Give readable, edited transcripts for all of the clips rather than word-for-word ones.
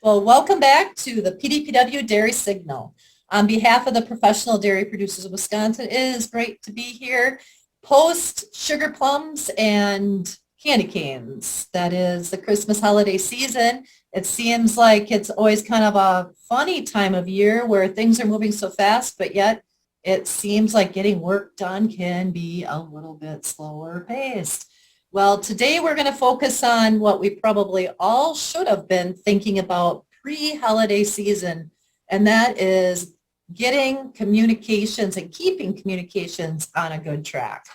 Well, welcome back to the PDPW Dairy Signal. On behalf of the Professional Dairy Producers of Wisconsin, it is great to be here post sugar plums and candy canes. That is the Christmas holiday season. It seems like it's always kind of a funny time of year where things are moving so fast, but yet it seems like getting work done can be a little bit slower paced. Well, today we're going to focus on what we probably all should have been thinking about pre-holiday season, and that is getting communications and keeping communications on a good track.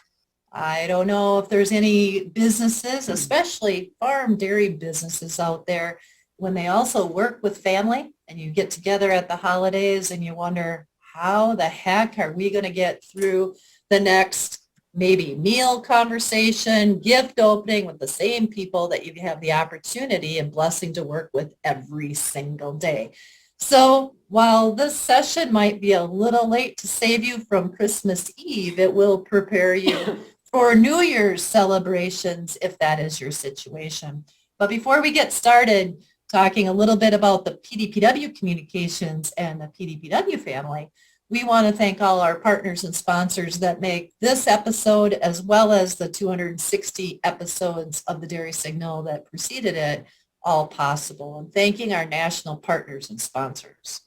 I don't know if there's any businesses, especially farm dairy businesses out there, when they also work with family and you get together at the holidays and you wonder, how the heck are we going to get through the next maybe meal conversation, gift opening with the same people that you have the opportunity and blessing to work with every single day. So while this session might be a little late to save you from Christmas Eve, it will prepare you for New Year's celebrations if that is your situation. But before we get started talking a little bit about the PDPW communications and the PDPW family, we want to thank all our partners and sponsors that make this episode, as well as the 260 episodes of the Dairy Signal that preceded it, all possible. And thanking our national partners and sponsors.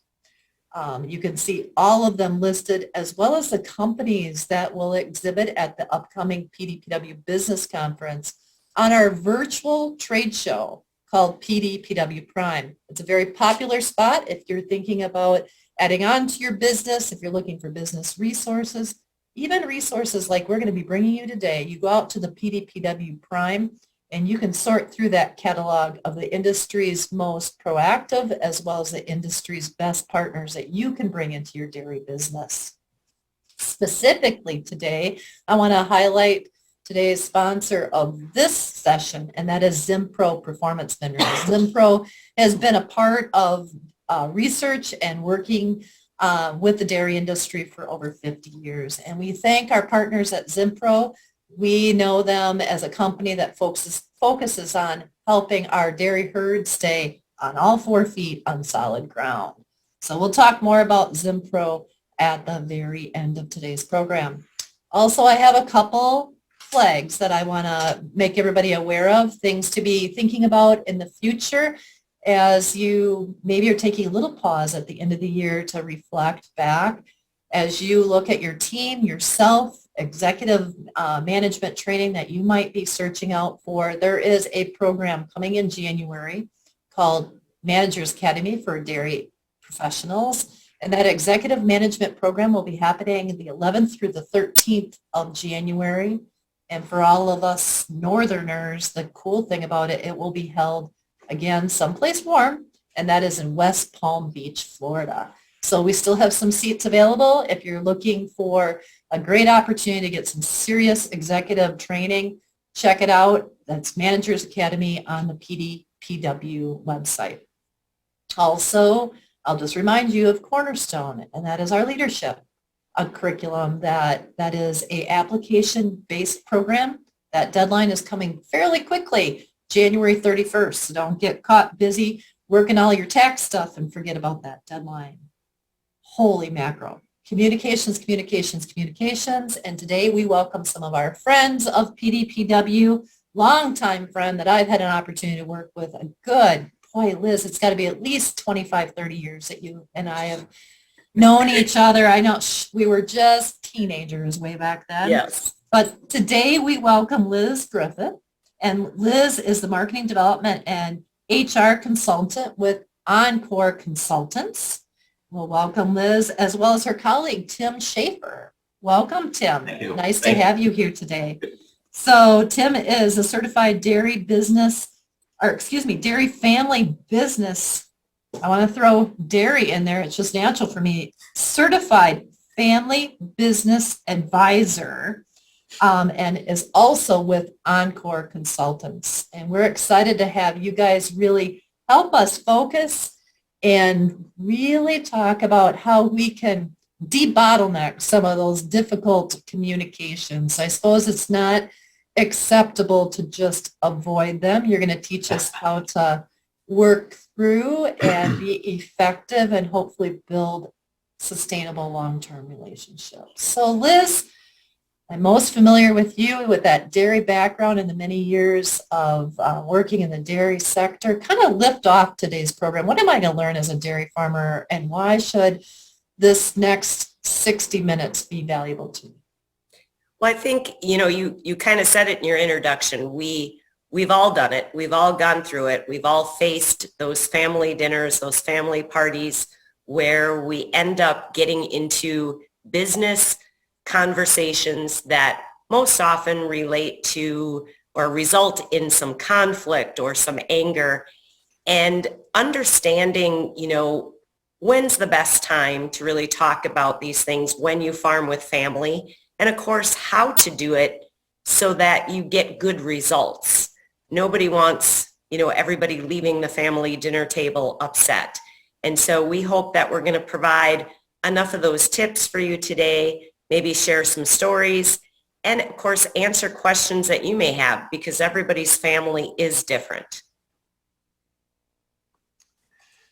You can see all of them listed, as well as the companies that will exhibit at the upcoming PDPW Business Conference on our virtual trade show called PDPW Prime. It's a very popular spot if you're thinking about adding on to your business, if you're looking for business resources, even resources like we're going to be bringing you today. You go out to the PDPW Prime and you can sort through that catalog of the industry's most proactive as well as the industry's best partners that you can bring into your dairy business. Specifically today, I want to highlight today's sponsor of this session, and that is Zimpro Performance Minerals. Zimpro has been a part of research and working with the dairy industry for over 50 years. And we thank our partners at Zimpro. We know them as a company that focuses on helping our dairy herd stay on all 4 feet on solid ground. So we'll talk more about Zimpro at the very end of today's program. Also, I have a couple flags that I want to make everybody aware of, things to be thinking about in the future as you maybe are taking a little pause at the end of the year to reflect back as you look at your team, yourself, executive management training that you might be searching out for. There is a program coming in January called Managers Academy for Dairy Professionals. And that executive management program will be happening the 11th through the 13th of January. And for all of us Northerners, the cool thing about it, it will be held again someplace warm, and that is in West Palm Beach, Florida. So we still have some seats available if you're looking for a great opportunity to get some serious executive training. Check it out. That's Managers Academy on the PDPW website. Also, I'll just remind you of Cornerstone, and that is our leadership, a curriculum that is a application-based program. That deadline is coming fairly quickly, January 31st. So don't get caught busy working all your tax stuff and forget about that deadline. Holy mackerel. Communications. And today we welcome some of our friends of PDPW, longtime friend that I've had an opportunity to work with. A good, boy, Liz, it's got to be at least 25, 30 years that you and I have known each other. I know we were just teenagers way back then. Yes. But today we welcome Liz Griffith. And Liz is the marketing development and HR consultant with Encore Consultants. We'll welcome Liz as well as her colleague, Tim Schaefer. Welcome, Tim. Thank you. Nice to have you here today. So Tim is a certified dairy family business. I want to throw dairy in there. It's just natural for me. Certified family business advisor. And is also with Encore Consultants. And we're excited to have you guys really help us focus and really talk about how we can debottleneck some of those difficult communications. I suppose it's not acceptable to just avoid them. You're going to teach us how to work through and be effective and hopefully build sustainable long-term relationships. So Liz, I'm most familiar with you with that dairy background and the many years of working in the dairy sector. Kind of lift off today's program. What am I going to learn as a dairy farmer, and why should this next 60 minutes be valuable to me? Well, I think, you kind of said it in your introduction. We've all done it. We've all gone through it. We've all faced those family dinners, those family parties where we end up getting into business conversations that most often relate to or result in some conflict or some anger, and understanding, when's the best time to really talk about these things when you farm with family, and of course, how to do it so that you get good results. Nobody wants, everybody leaving the family dinner table upset. And so we hope that we're going to provide enough of those tips for you today, maybe share some stories, and of course, answer questions that you may have, because everybody's family is different.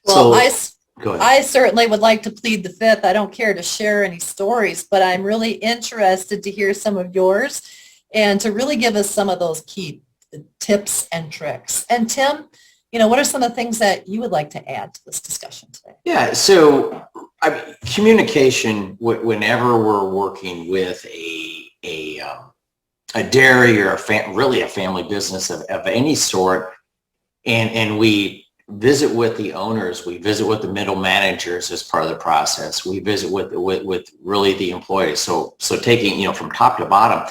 Well, I certainly would like to plead the fifth. I don't care to share any stories, but I'm really interested to hear some of yours and to really give us some of those key tips and tricks. And Tim, what are some of the things that you would like to add to this discussion today? Yeah, so communication, whenever we're working with a dairy or really a family business of any sort, and we visit with the owners, we visit with the middle managers as part of the process, we visit with really the employees. So taking, from top to bottom,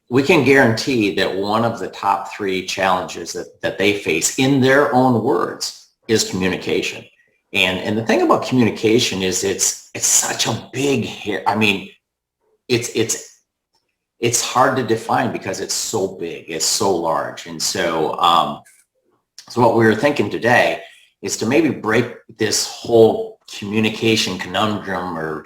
we can guarantee that one of the top three challenges that they face, in their own words, is communication. And the thing about communication is it's such a big, it's hard to define because it's so big, it's so large. And so what we were thinking today is to maybe break this whole communication conundrum or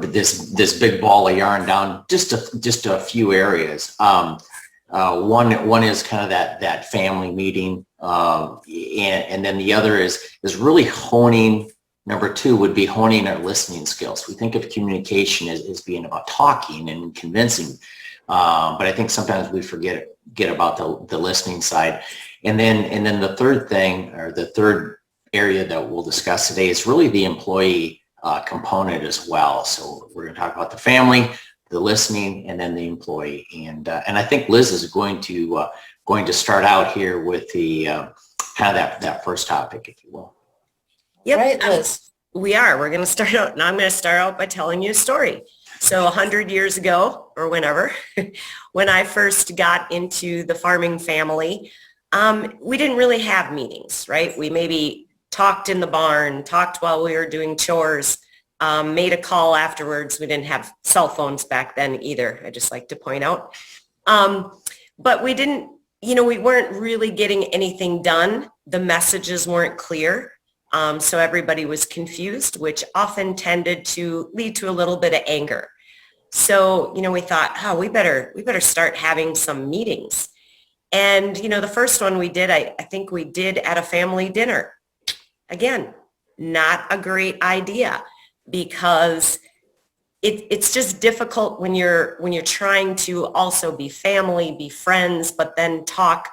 this big ball of yarn down just a few areas. One is kind of that family meeting, and then the other is really honing. Number two would be honing our listening skills. We think of communication as being about talking and convincing, but I think sometimes we forget about the listening side. And then the third thing, or the third area that we'll discuss today, is really the employee component as well. So we're going to talk about the family, the listening, and then the employee. And I think Liz is going to start out here with the kind of that first topic, if you will. Yep, right, Liz. We are. We're going to start out, and I'm going to start out by telling you a story. So 100 years ago, or whenever, when I first got into the farming family, we didn't really have meetings, right? We maybe talked in the barn, talked while we were doing chores, made a call afterwards. We didn't have cell phones back then either, I just like to point out. But we didn't, we weren't really getting anything done. The messages weren't clear. So everybody was confused, which often tended to lead to a little bit of anger. So, we thought, we better start having some meetings. And, the first one we did, I think we did at a family dinner. Again, not a great idea, because it's just difficult when you're trying to also be family, be friends, but then talk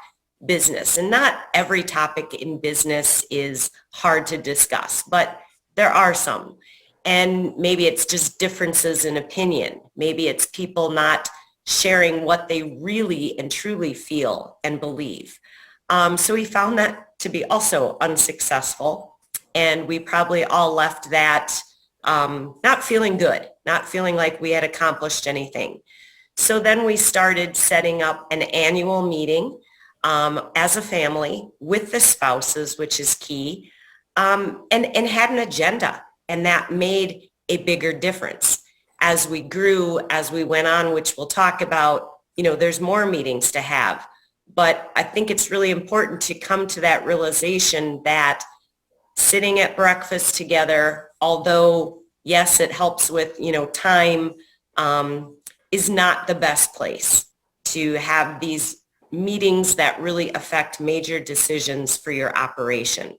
business. And not every topic in business is hard to discuss, but there are some. And maybe it's just differences in opinion. Maybe it's people not sharing what they really and truly feel and believe. So we found that to be also unsuccessful. And we probably all left that not feeling good, not feeling like we had accomplished anything. So then we started setting up an annual meeting as a family with the spouses, which is key, and had an agenda. And that made a bigger difference. As we grew, as we went on, which we'll talk about, there's more meetings to have. But I think it's really important to come to that realization that sitting at breakfast together, although, yes, it helps with, time, is not the best place to have these meetings that really affect major decisions for your operation.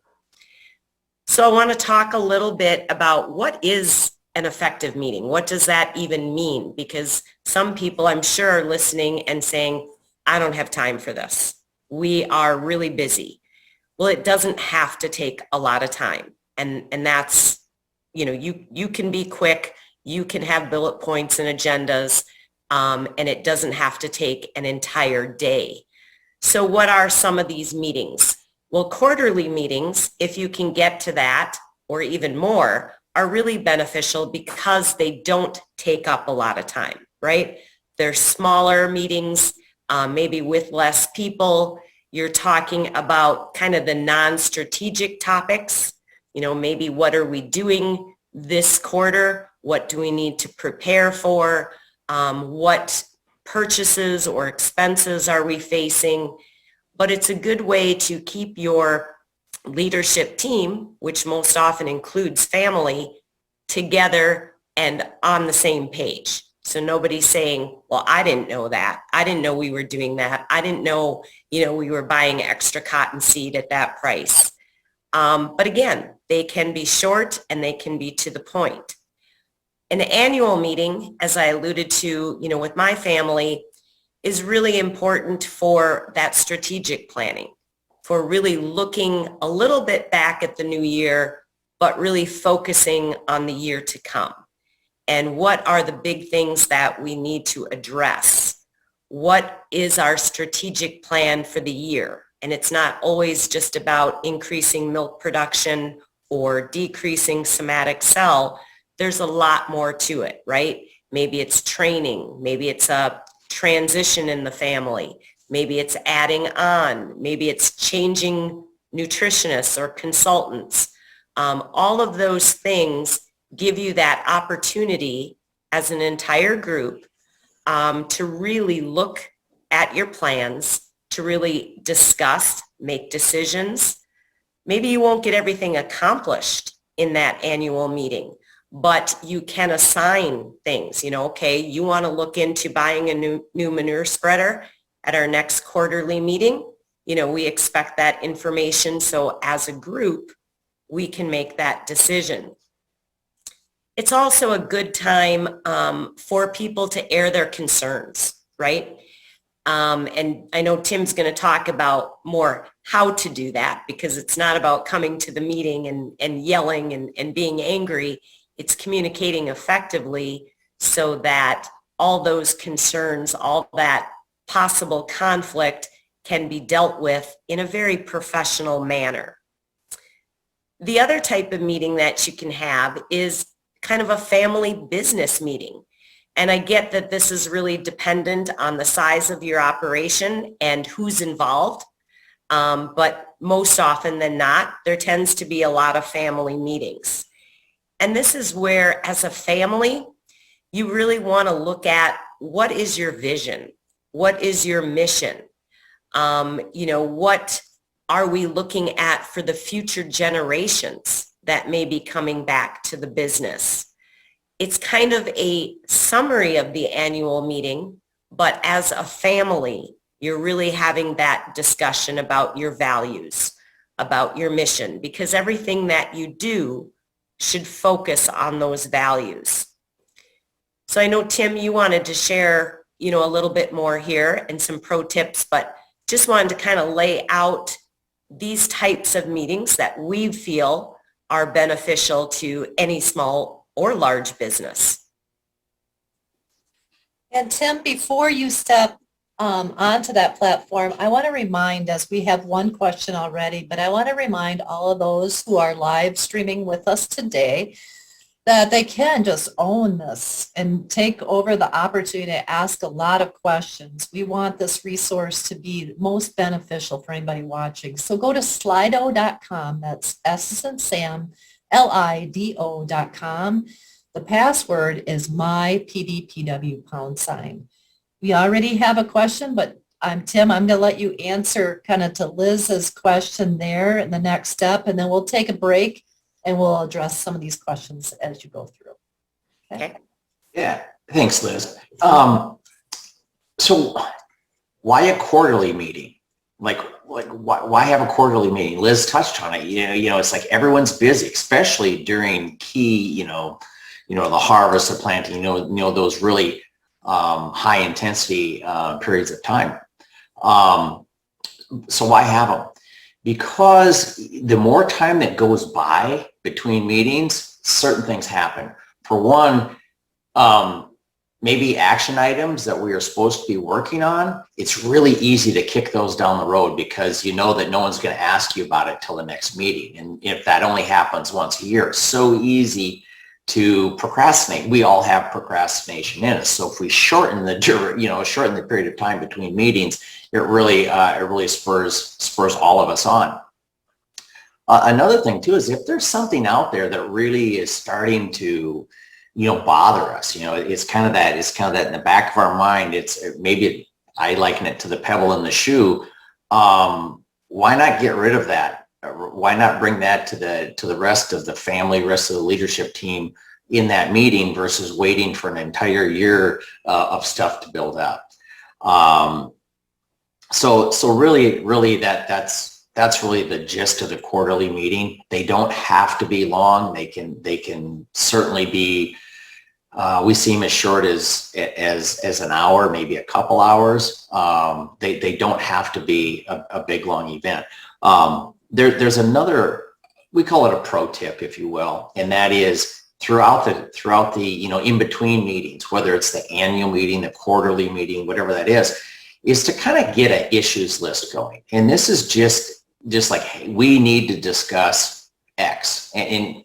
So I want to talk a little bit about what is an effective meeting. What does that even mean? Because some people, I'm sure, are listening and saying, I don't have time for this. We are really busy. Well, it doesn't have to take a lot of time. And that's, you can be quick. You can have bullet points and agendas, and it doesn't have to take an entire day. So what are some of these meetings? Well, quarterly meetings, if you can get to that or even more, are really beneficial because they don't take up a lot of time, right? They're smaller meetings, maybe with less people. You're talking about kind of the non-strategic topics. Maybe what are we doing this quarter? What do we need to prepare for? What purchases or expenses are we facing? But it's a good way to keep your leadership team, which most often includes family, together and on the same page. So nobody's saying, well, I didn't know that. I didn't know we were doing that. I didn't know, we were buying extra cottonseed at that price. But again, they can be short and they can be to the point. An annual meeting, as I alluded to, with my family, is really important for that strategic planning, for really looking a little bit back at the new year, but really focusing on the year to come. And what are the big things that we need to address? What is our strategic plan for the year? And it's not always just about increasing milk production or decreasing somatic cell. There's a lot more to it, right? Maybe it's training. Maybe it's a transition in the family. Maybe it's adding on. Maybe it's changing nutritionists or consultants. All of those things give you that opportunity as an entire group to really look at your plans, to really discuss, make decisions. Maybe you won't get everything accomplished in that annual meeting, but you can assign things. Okay, you want to look into buying a new manure spreader at our next quarterly meeting. We expect that information, so as a group, we can make that decision. It's also a good time for people to air their concerns, right? And I know Tim's going to talk about more how to do that, because it's not about coming to the meeting and yelling and being angry. It's communicating effectively so that all those concerns, all that possible conflict can be dealt with in a very professional manner. The other type of meeting that you can have is kind of a family business meeting. And I get that this is really dependent on the size of your operation and who's involved. But most often than not, there tends to be a lot of family meetings. And this is where, as a family, you really want to look at what is your vision? What is your mission? What are we looking at for the future generations that may be coming back to the business? It's kind of a summary of the annual meeting, but as a family, you're really having that discussion about your values, about your mission, because everything that you do should focus on those values. So I know, Tim, you wanted to share, a little bit more here and some pro tips, but just wanted to kind of lay out these types of meetings that we feel are beneficial to any small or large business. And Tim, before you step onto that platform, I want to remind us, we have one question already, but I want to remind all of those who are live streaming with us today that they can just own this and take over the opportunity to ask a lot of questions. We want this resource to be most beneficial for anybody watching. So go to slido.com, that's S as in Sam, Lido.com. The password is myPDPW #. We already have a question, but Tim, I'm going to let you answer kind of to Liz's question there in the next step, and then we'll take a break and we'll address some of these questions as you go through. Okay. Yeah, thanks, Liz. So why a quarterly meeting? Like why have a quarterly meeting? Liz touched on it. It's like everyone's busy, especially during key, the harvest, the planting, those really high intensity periods of time. So why have them? Because the more time that goes by between meetings, certain things happen. For one, maybe action items that we are supposed to be working on, it's really easy to kick those down the road because you know that no one's going to ask you about it till the next meeting. And if that only happens once a year, it's so easy to procrastinate. We all have procrastination in us. So if we shorten the period of time between meetings, it really spurs all of us on. Another thing too is if there's something out there that really is starting to bother us, it's kind of that in the back of our mind. I liken it to the pebble in the shoe. Why not get rid of that? Why not bring that to the rest of the family, rest of the leadership team in that meeting versus waiting for an entire year of stuff to build up? So really that's really the gist of the quarterly meeting. They don't have to be long. They can certainly be. We see them as short as an hour, maybe a couple hours. They don't have to be a big long event. There's another, we call it a pro tip, if you will, and that is throughout the in between meetings, whether it's the annual meeting, the quarterly meeting, whatever that is to kind of get an issues list going. And this is just like, hey, we need to discuss X and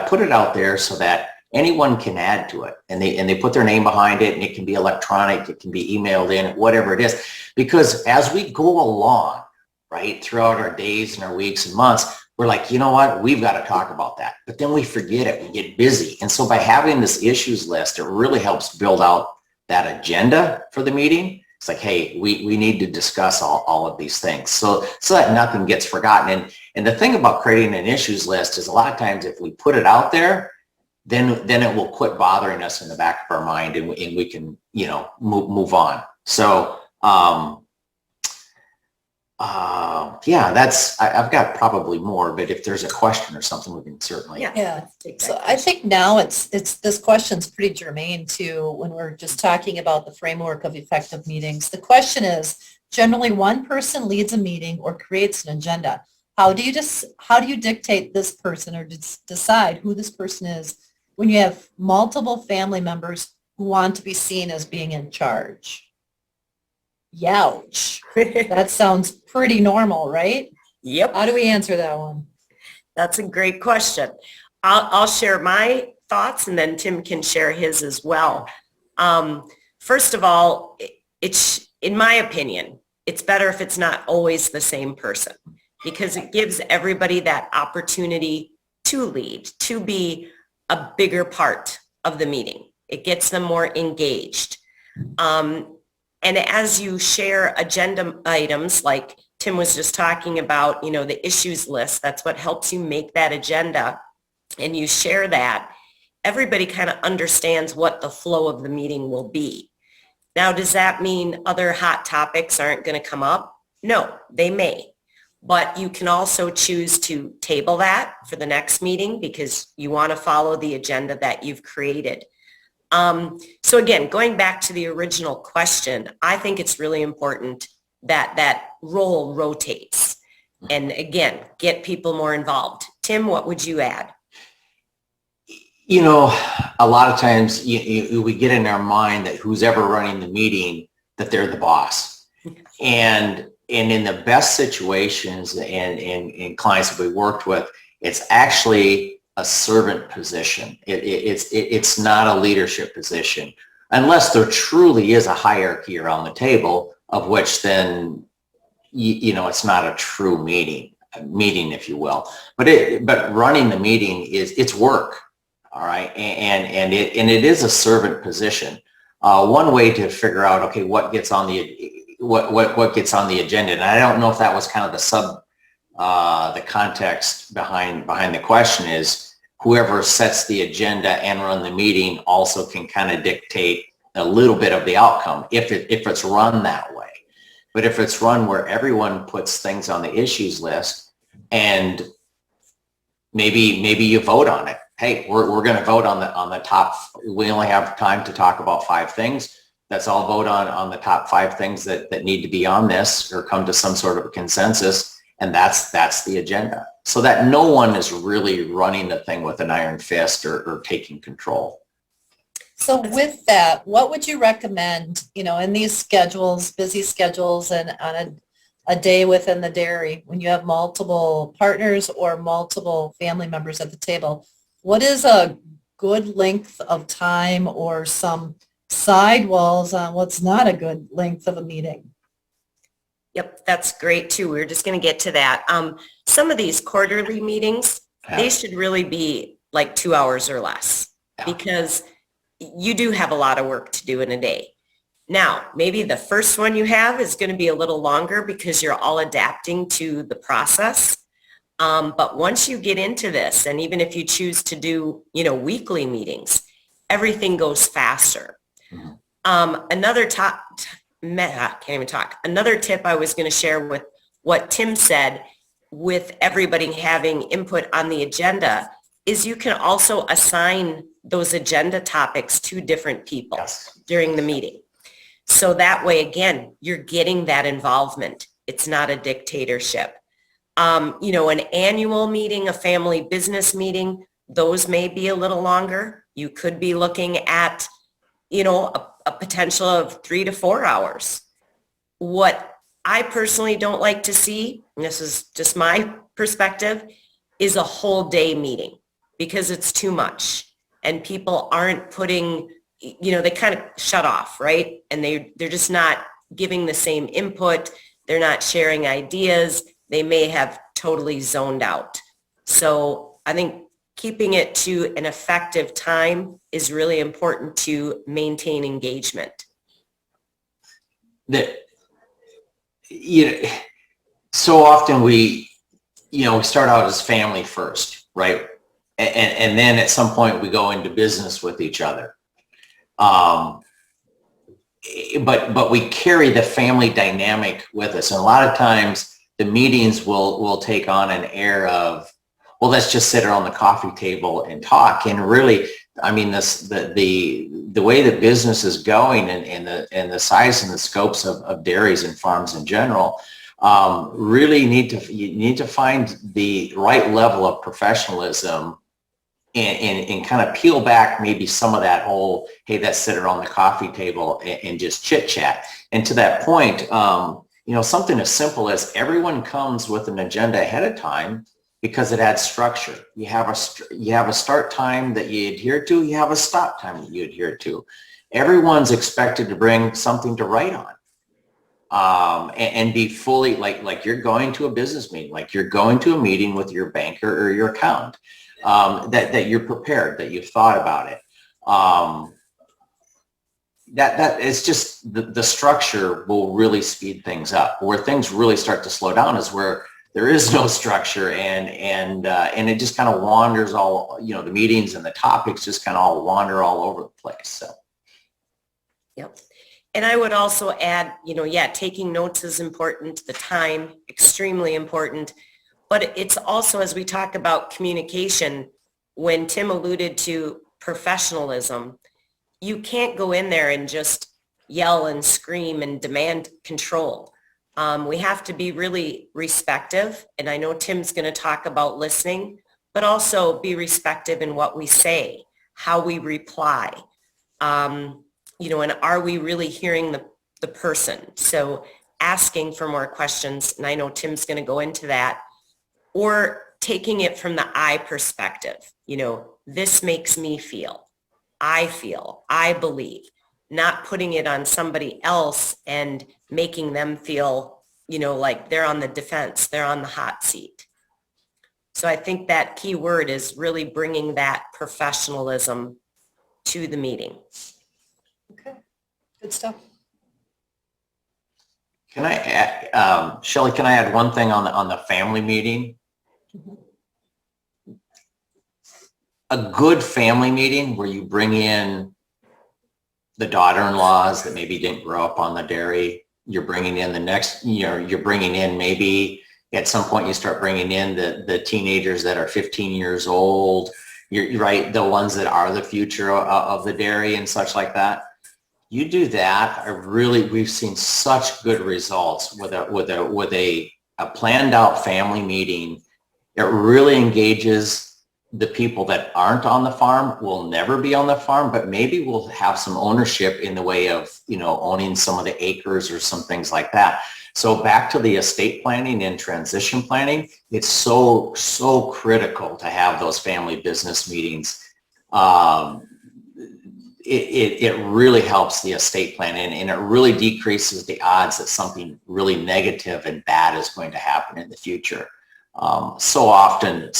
put it out there so that anyone can add to it, and they put their name behind it, and it can be electronic, it can be emailed in, whatever it is. Because as we go along, right, throughout our days and our weeks and months, we're like, you know what, we've got to talk about that. But then we forget it, we get busy. And so by having this issues list, it really helps build out that agenda for the meeting. It's like, hey, we need to discuss all of these things so that nothing gets forgotten. And the thing about creating an issues list is a lot of times if we put it out there, then it will quit bothering us in the back of our mind, and we can, move on. So, I've got probably more, but if there's a question or something, we can certainly. Yeah. So I think now it's this question's pretty germane to when we're just talking about the framework of effective meetings. The question is, generally one person leads a meeting or creates an agenda. How do you dictate this person or decide who this person is when you have multiple family members who want to be seen as being in charge? Youch. That sounds pretty normal, right? Yep. How do we answer that one? That's a great question. I'll share my thoughts, and then Tim can share his as well. First of all, it's, in my opinion, it's better if it's not always the same person, because it gives everybody that opportunity to lead, to be a bigger part of the meeting. It gets them more engaged. And as you share agenda items, like Tim was just talking about, the issues list, that's what helps you make that agenda, and you share that, everybody kind of understands what the flow of the meeting will be. Now, does that mean other hot topics aren't going to come up? No, they may. But you can also choose to table that for the next meeting because you want to follow the agenda that you've created. So again, going back to the original question, I think it's really important that that role rotates and again, get people more involved. Tim, what would you add? A lot of times we get in our mind that who's ever running the meeting, that they're the boss. And in the best situations and clients that we worked with, it's actually a servant position. It's not a leadership position, unless there truly is a hierarchy around the table, of which then, it's not a true meeting, if you will. But running the meeting it's work, all right, and it is a servant position. One way to figure out, okay, what gets on the agenda, and I don't know if that was kind of the context behind the question, is whoever sets the agenda and run the meeting also can kind of dictate a little bit of the outcome if it's run that way. But if it's run where everyone puts things on the issues list and maybe you vote on it. Hey, we're going to vote on the top. We only have time to talk about 5 things. Let's all vote on the top 5 things that need to be on this, or come to some sort of a consensus. And that's the agenda, so that no one is really running the thing with an iron fist or taking control. So with that, what would you recommend, in these schedules, busy schedules, and on a day within the dairy, when you have multiple partners or multiple family members at the table, what is a good length of time, or some sidewalls on what's not a good length of a meeting? Yep, that's great too. We were just going to get to that. Some of these quarterly meetings, they should really be like 2 hours or less, because you do have a lot of work to do in a day. Now, maybe the first one you have is going to be a little longer because you're all adapting to the process. But once you get into this, and even if you choose to do, weekly meetings, everything goes faster. Another tip I was going to share with what Tim said, with everybody having input on the agenda, is you can also assign those agenda topics to different people during the meeting. So that way, again, you're getting that involvement. It's not a dictatorship. An annual meeting, a family business meeting, those may be a little longer. You could be looking at, a potential of 3 to 4 hours. What I personally don't like to see, and this is just my perspective, is a whole day meeting, because it's too much and people aren't putting, they kind of shut off, right? And they're just not giving the same input. They're not sharing ideas. They may have totally zoned out. So I think keeping it to an effective time is really important to maintain engagement. So often we start out as family first, right? And then at some point we go into business with each other. But we carry the family dynamic with us. And a lot of times the meetings will take on an air of, well, let's just sit around the coffee table and talk. And really, I mean, the way that business is going, and the size and the scopes of dairies and farms in general, really you need to find the right level of professionalism and kind of peel back maybe some of that whole, hey, let's sit around the coffee table and just chit chat. And to that point, something as simple as everyone comes with an agenda ahead of time, because it adds structure. You have a start time that you adhere to. You have a stop time that you adhere to. Everyone's expected to bring something to write on, and be fully like you're going to a business meeting, like you're going to a meeting with your banker or your accountant, that you're prepared, that you've thought about it. That it's just the structure will really speed things up. Where things really start to slow down is where there is no structure, and it just kind of wanders all, the meetings and the topics just kind of all wander all over the place. So. Yep. And I would also add, taking notes is important. The time, extremely important. But it's also, as we talk about communication, when Tim alluded to professionalism, you can't go in there and just yell and scream and demand control. We have to be really respectve. And I know Tim's going to talk about listening, but also be respective in what we say, how we reply, and are we really hearing the person? So asking for more questions, and I know Tim's going to go into that, or taking it from the I perspective. This makes me feel, I believe. Not putting it on somebody else and making them feel, like they're on the defense, they're on the hot seat. So I think that key word is really bringing that professionalism to the meeting. Okay, good stuff. Can I add, Shelley, can I add one thing on the family meeting? Mm-hmm. A good family meeting where you bring in the daughter-in-laws that maybe didn't grow up on the dairy, you're bringing in the next, you're bringing in maybe at some point you start bringing in the teenagers that are 15 years old. You're right, the ones that are the future of the dairy and such like that. You do that, we've seen such good results with a planned out family meeting. It really engages the people that aren't on the farm, will never be on the farm, but maybe will have some ownership in the way of, owning some of the acres or some things like that. So back to the estate planning and transition planning, it's so critical to have those family business meetings. It really helps the estate plan, and it really decreases the odds that something really negative and bad is going to happen in the future. So often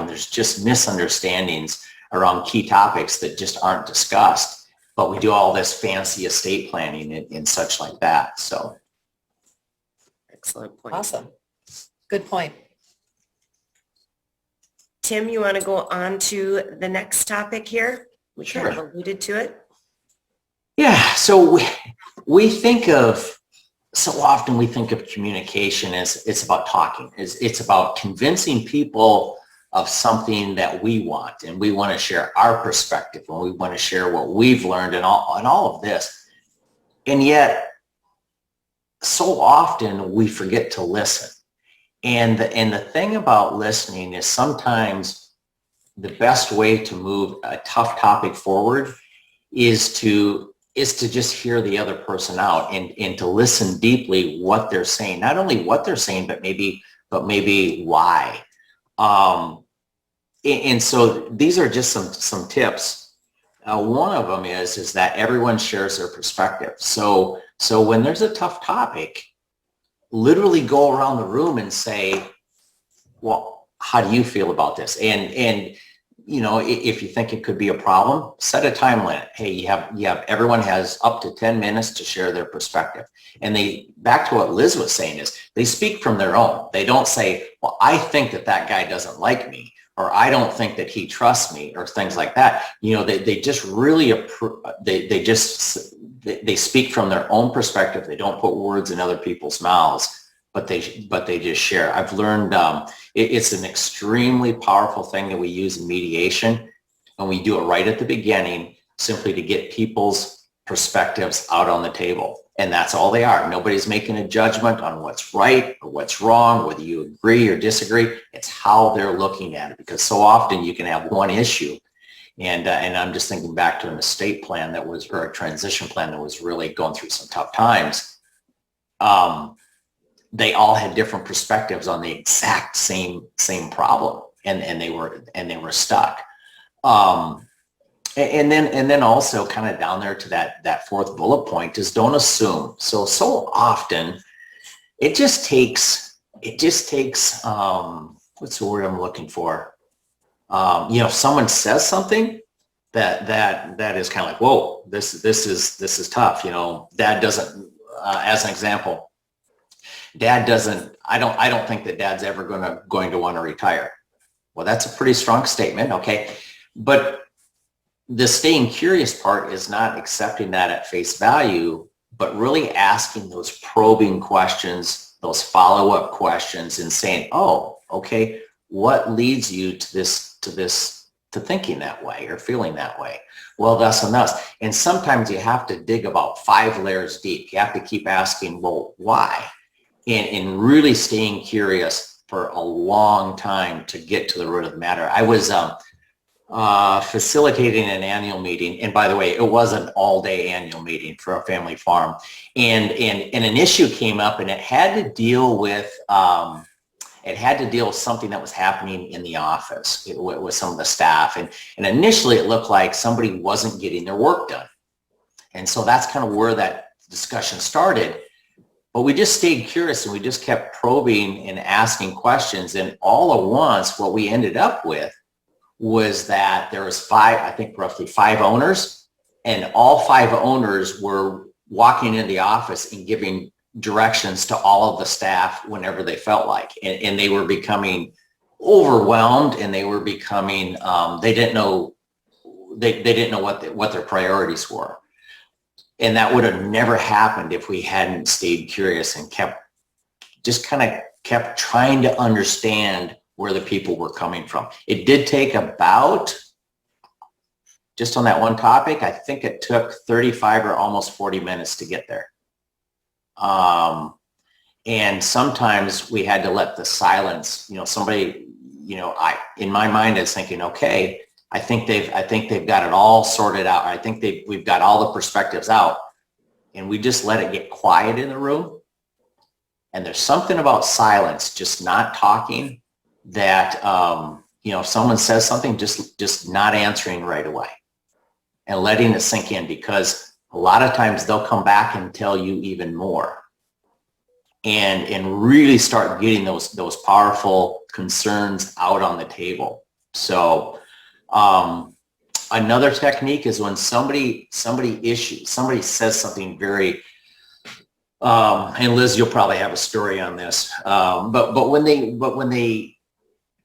there's just misunderstandings around key topics that just aren't discussed, but we do all this fancy estate planning and such like that. So. Excellent point. Awesome. Good point. Tim, you want to go on to the next topic here? We Sure. kind of alluded to it. Yeah, so we think of, so often we think of communication as it's about talking. It's about convincing people of something that we want, and we want to share our perspective, and we want to share what we've learned and all of this. And yet, so often we forget to listen. And the thing about listening is sometimes the best way to move a tough topic forward is to just hear the other person out and to listen deeply what they're saying. Not only what they're saying, but maybe why. And so these are just some tips. One of them is that everyone shares their perspective. So when there's a tough topic, literally go around the room and say, well, how do you feel about this? And if you think it could be a problem, set a time limit. Hey, everyone has up to 10 minutes to share their perspective. And back to what Liz was saying, is they speak from their own. They don't say, well, I think that guy doesn't like me, or I don't think that he trusts me, or things like that. They just really, they speak from their own perspective. They don't put words in other people's mouths, but they just share. I've learned it's an extremely powerful thing that we use in mediation, and we do it right at the beginning, simply to get people's perspectives out on the table. And that's all they are. Nobody's making a judgment on what's right or what's wrong, whether you agree or disagree. It's how they're looking at it, because so often you can have one issue. And I'm just thinking back to an estate plan or a transition plan that was really going through some tough times. They all had different perspectives on the exact same problem, and they were stuck. And then also kind of down there to that fourth bullet point is don't assume. So often it just takes what's the word I'm looking for? Someone says something that is kind of like, whoa, this is tough. Dad doesn't, as an example, I don't think that Dad's ever going to want to retire. Well, that's a pretty strong statement. Okay. But the staying curious part is not accepting that at face value, but really asking those probing questions, those follow-up questions, and saying, oh, okay, what leads you to thinking that way or feeling that way? Well, thus and thus. And sometimes you have to dig about 5 layers deep. You have to keep asking, well, why? And really staying curious for a long time to get to the root of the matter. I was facilitating an annual meeting, and by the way, it was an all-day annual meeting for a family farm, and an issue came up, and it had to deal with something that was happening in the office with some of the staff, and initially it looked like somebody wasn't getting their work done, and so that's kind of where that discussion started. But we just stayed curious, and we just kept probing and asking questions, and all at once what we ended up with was that there was roughly 5 owners, and all 5 owners were walking in the office and giving directions to all of the staff whenever they felt like, and they were becoming overwhelmed, and they were becoming, they didn't know what their priorities were. And that would have never happened if we hadn't stayed curious and kept trying to understand where the people were coming from. It did take about, just on that one topic, I think it took 35 or almost 40 minutes to get there. And sometimes we had to let the silence, somebody, in my mind, I was thinking, okay, I think they've got it all sorted out. I think we've got all the perspectives out, and we just let it get quiet in the room. And there's something about silence, just not talking, that, if someone says something, just not answering right away and letting it sink in, because a lot of times they'll come back and tell you even more and really start getting those powerful concerns out on the table. So another technique is when somebody says something very, and Liz, you'll probably have a story on this, but when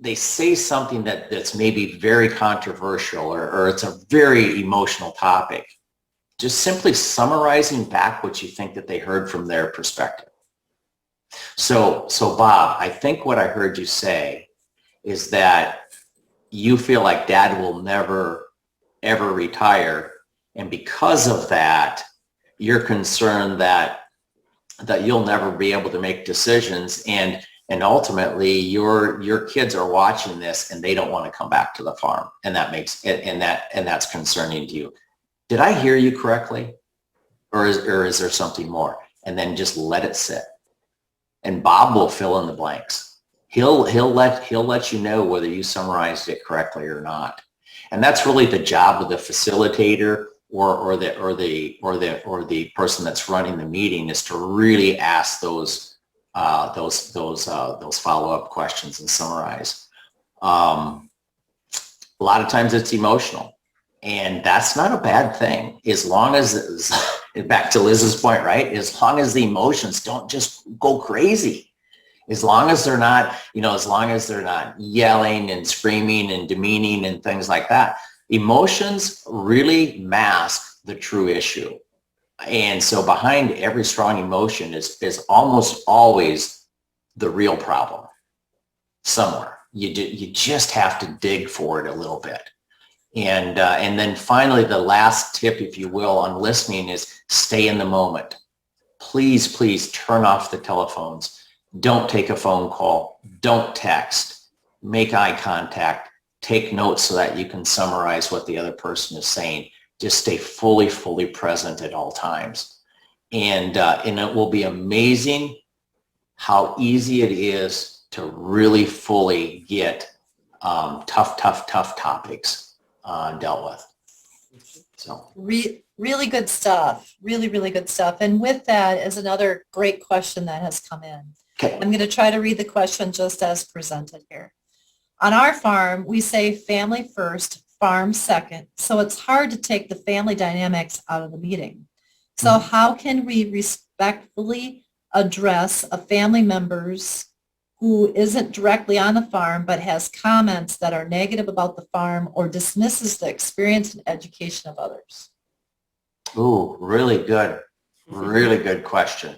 they say something that's maybe very controversial or it's a very emotional topic, just simply summarizing back what you think that they heard from their perspective. So Bob, I think what I heard you say is that you feel like Dad will never, ever retire. And because of that, you're concerned that you'll never be able to make decisions. And ultimately your kids are watching this and they don't want to come back to the farm. And that's concerning to you. Did I hear you correctly? Or is there something more? And then just let it sit. And Bob will fill in the blanks. He'll let you know whether you summarized it correctly or not. And that's really the job of the facilitator or the person that's running the meeting, is to really ask those follow-up questions and summarize. A lot of times it's emotional, and that's not a bad thing, as long as, back to Liz's point, right? As long as the emotions don't just go crazy, as long as they're not, yelling and screaming and demeaning and things like that. Emotions really mask the true issue. And so behind every strong emotion is almost always the real problem somewhere. You just have to dig for it a little bit. And then finally, the last tip, if you will, on listening is stay in the moment. Please turn off the telephones. Don't take a phone call. Don't text. Make eye contact. Take notes so that you can summarize what the other person is saying. Just stay fully present at all times. And it will be amazing how easy it is to really fully get tough topics dealt with. So really good stuff. Really good stuff. And with that is another great question that has come in. Okay. I'm going to try to read the question just as presented here. On our farm, we say family first, farm second. So it's hard to take the family dynamics out of the meeting. So how can we respectfully address a family members who isn't directly on the farm but has comments that are negative about the farm or dismisses the experience and education of others? Ooh, really good question.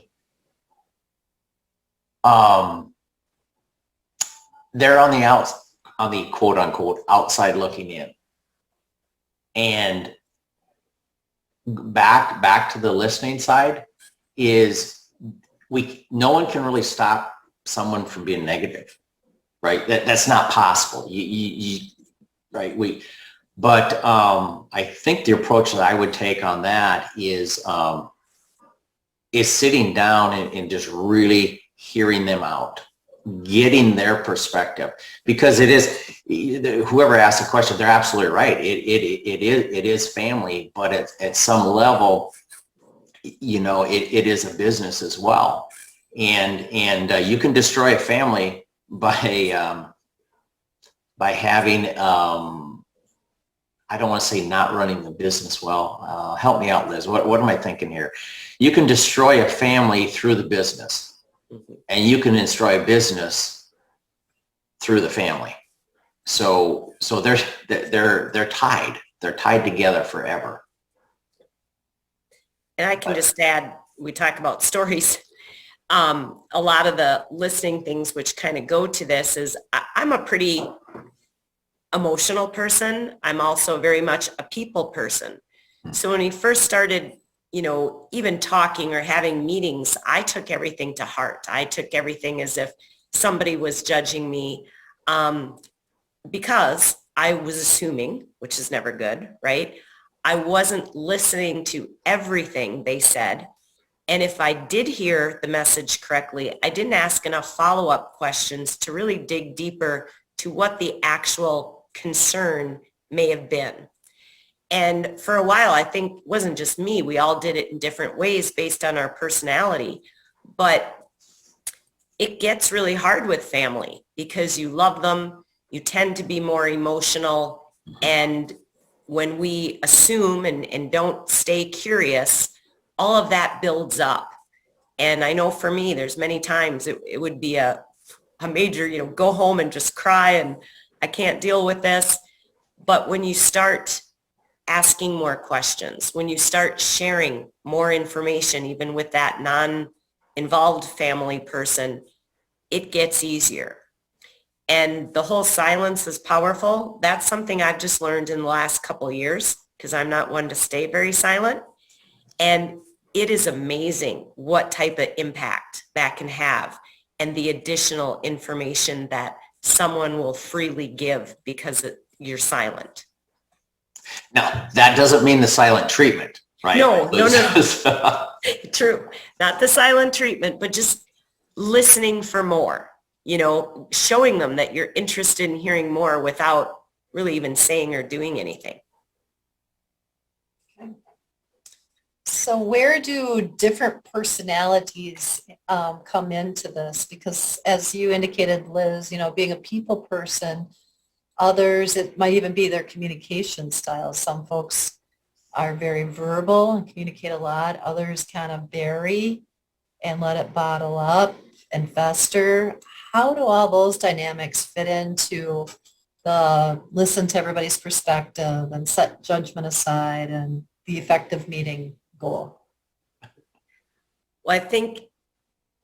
They're on the quote unquote outside looking in. And back to the listening side is no one can really stop someone from being negative, right? That's not possible. Right? But I think the approach that I would take on that is sitting down and just really hearing them out, getting their perspective, because it is, whoever asked the question, they're absolutely right. It is family, but at some level, it is a business as well. And you can destroy a family by having, I don't want to say not running the business well. Help me out, Liz. What am I thinking here? You can destroy a family through the business, and you can destroy a business through the family. So they're tied. They're tied together forever. And I can just add, we talk about stories. A lot of the listening things which kind of go to this is I'm a pretty emotional person. I'm also very much a people person. So when we first started, even talking or having meetings, I took everything to heart. I took everything as if somebody was judging me because I was assuming, which is never good, right? I wasn't listening to everything they said. And if I did hear the message correctly, I didn't ask enough follow-up questions to really dig deeper to what the actual concern may have been. And for a while, I think it wasn't just me. We all did it in different ways based on our personality. But it gets really hard with family because you love them. You tend to be more emotional. And when we assume and don't stay curious, all of that builds up. And I know for me, there's many times it would be a major, go home and just cry and I can't deal with this. But when you start asking more questions, when you start sharing more information, even with that non-involved family person, it gets easier. And the whole silence is powerful. That's something I've just learned in the last couple of years because I'm not one to stay very silent. And it is amazing what type of impact that can have and the additional information that someone will freely give because you're silent. Now, that doesn't mean the silent treatment, right? No. True. Not the silent treatment, but just listening for more, showing them that you're interested in hearing more without really even saying or doing anything. So where do different personalities come into this? Because as you indicated, Liz, being a people person, others, it might even be their communication style. Some folks are very verbal and communicate a lot. Others kind of bury and let it bottle up and fester. How do all those dynamics fit into the listen to everybody's perspective and set judgment aside and the effective meeting goal? Well, I think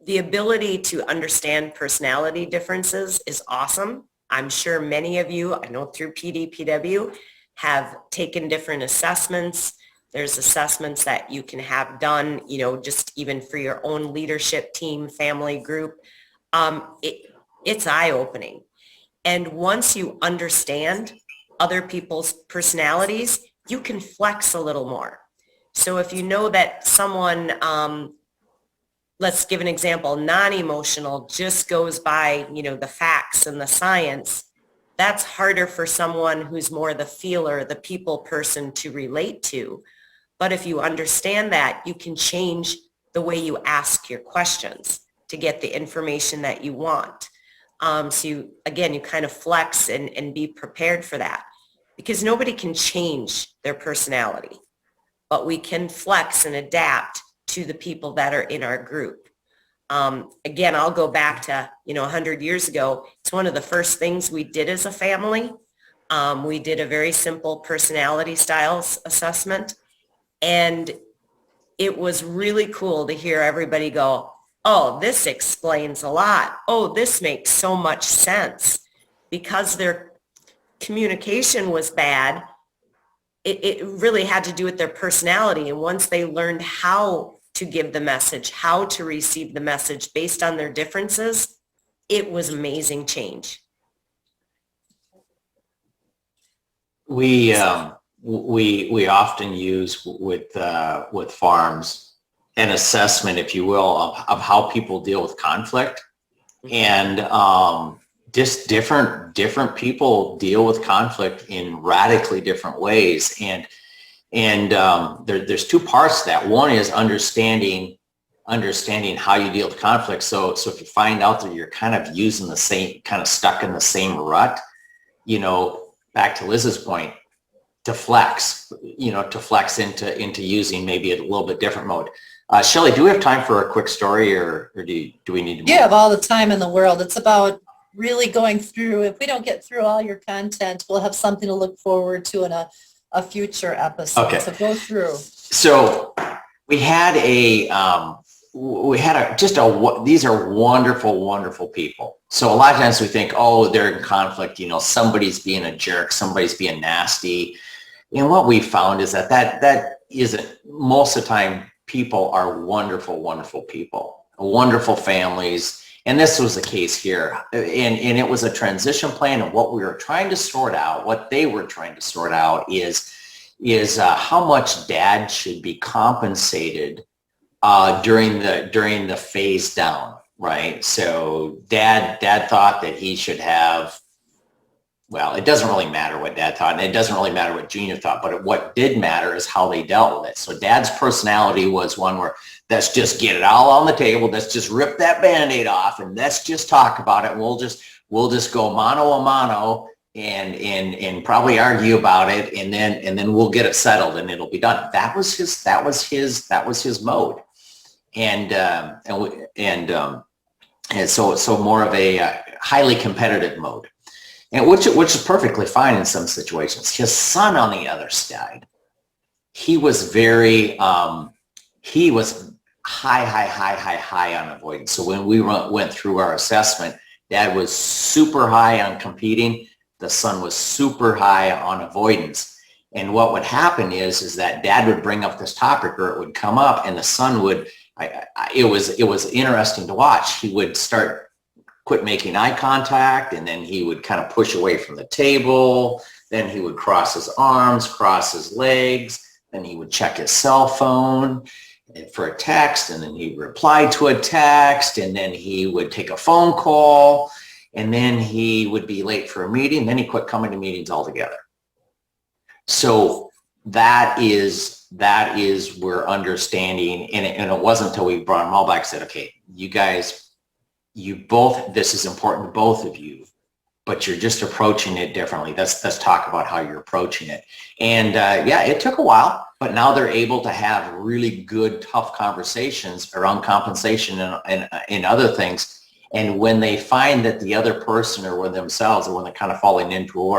the ability to understand personality differences is awesome. I'm sure many of you, I know through PDPW, have taken different assessments. There's assessments that you can have done, just even for your own leadership team, family group. It's eye-opening. And once you understand other people's personalities, you can flex a little more. So if you know that someone, let's give an example, non-emotional, just goes by, the facts and the science, that's harder for someone who's more the feeler, the people person to relate to. But if you understand that, you can change the way you ask your questions to get the information that you want. So you kind of flex and be prepared for that because nobody can change their personality, but we can flex and adapt to the people that are in our group. I'll go back to, 100 years ago. It's one of the first things we did as a family. We did a very simple personality styles assessment. And it was really cool to hear everybody go, oh, this explains a lot. Oh, this makes so much sense. Because their communication was bad, it really had to do with their personality. And once they learned how to give the message, how to receive the message based on their differences, it was amazing change. We often use with farms an assessment, if you will, of how people deal with conflict, and just different people deal with conflict in radically different ways, and there's two parts to that. One is understanding how you deal with conflict. So if you find out that you're kind of using the same, kind of stuck in the same rut, back to Liz's point, to flex into using maybe a little bit different mode. Shelley, do we have time for a quick story, or do we need to? You have all the time in the world. It's about really going through. If we don't get through all your content, we'll have something to look forward to in a future episode. Okay. So go through. So we had these are wonderful, wonderful people. So a lot of times we think, oh, they're in conflict, somebody's being a jerk, somebody's being nasty. And what we found is that isn't, most of the time, people are wonderful, wonderful people, wonderful families. And this was the case here. And it was a transition plan. And what we were trying to sort out, what they were trying to sort out is how much dad should be compensated during the phase down, right? So dad thought that he should have, well, it doesn't really matter what dad thought, and it doesn't really matter what Junior thought, but what did matter is how they dealt with it. So dad's personality was one where, let's just get it all on the table, let's just rip that Band-Aid off, and let's just talk about it, and we'll just go mano a mano and probably argue about it, and then we'll get it settled and it'll be done. That was his mode. And so more of a highly competitive mode, and which is perfectly fine in some situations. His son, on the other side, he was very he was high on avoidance. So when we went through our assessment, dad was super high on competing. The son was super high on avoidance. And what would happen is that dad would bring up this topic, or it would come up, and the son would. It was interesting to watch. He would quit making eye contact, and then he would kind of push away from the table. Then he would cross his arms, cross his legs. Then he would check his cell phone for a text, and then he'd reply to a text, and then he would take a phone call, and then he would be late for a meeting. Then he quit coming to meetings altogether. So that is where understanding, and it wasn't until we brought them all back and said, okay, you guys, this is important to both of you, but you're just approaching it differently. Let's talk about how you're approaching it. And it took a while, but now they're able to have really good, tough conversations around compensation and other things. And when they find that the other person or themselves, or when they're kind of falling into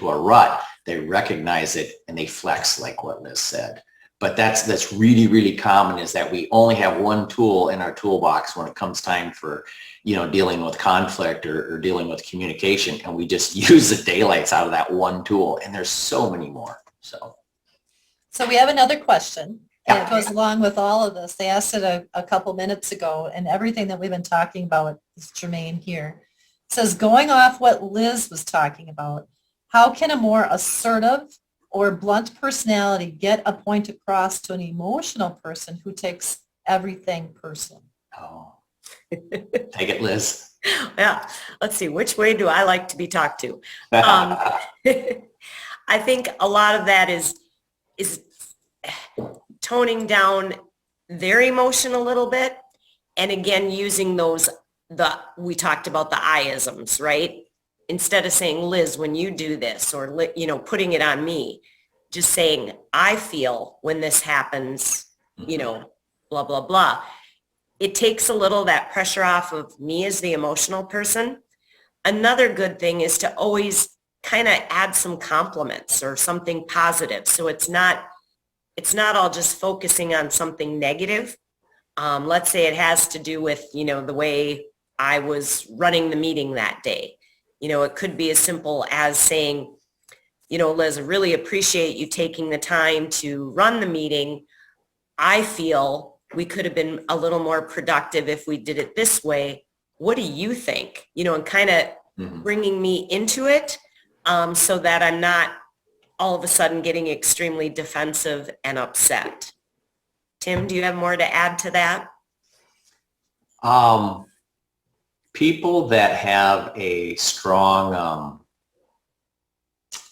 a rut, they recognize it and they flex, like what Liz said. But that's really, really common, is that we only have one tool in our toolbox when it comes time for, dealing with conflict or dealing with communication, and we just use the daylights out of that one tool. And there's so many more. So we have another question, and Yeah. it goes along with all of this. They asked it a couple minutes ago, and everything that we've been talking about is germane here. It says, going off what Liz was talking about, how can a more assertive or blunt personality get a point across to an emotional person who takes everything personal? Oh, take it, Liz. Yeah, let's see, which way do I like to be talked to? I think a lot of that is toning down their emotion a little bit, and again using we talked about the I-isms, right? Instead of saying, Liz, when you do this, or putting it on me, just saying, I feel when this happens, blah blah blah. It takes a little of that pressure off of me as the emotional person. Another good thing is to always kind of add some compliments or something positive. So it's not all just focusing on something negative. Let's say it has to do with, the way I was running the meeting that day. It could be as simple as saying, Liz, I really appreciate you taking the time to run the meeting. I feel we could have been a little more productive if we did it this way. What do you think? And kind of bringing me into it, so that I'm not all of a sudden getting extremely defensive and upset. Tim, do you have more to add to that? People that have a strong,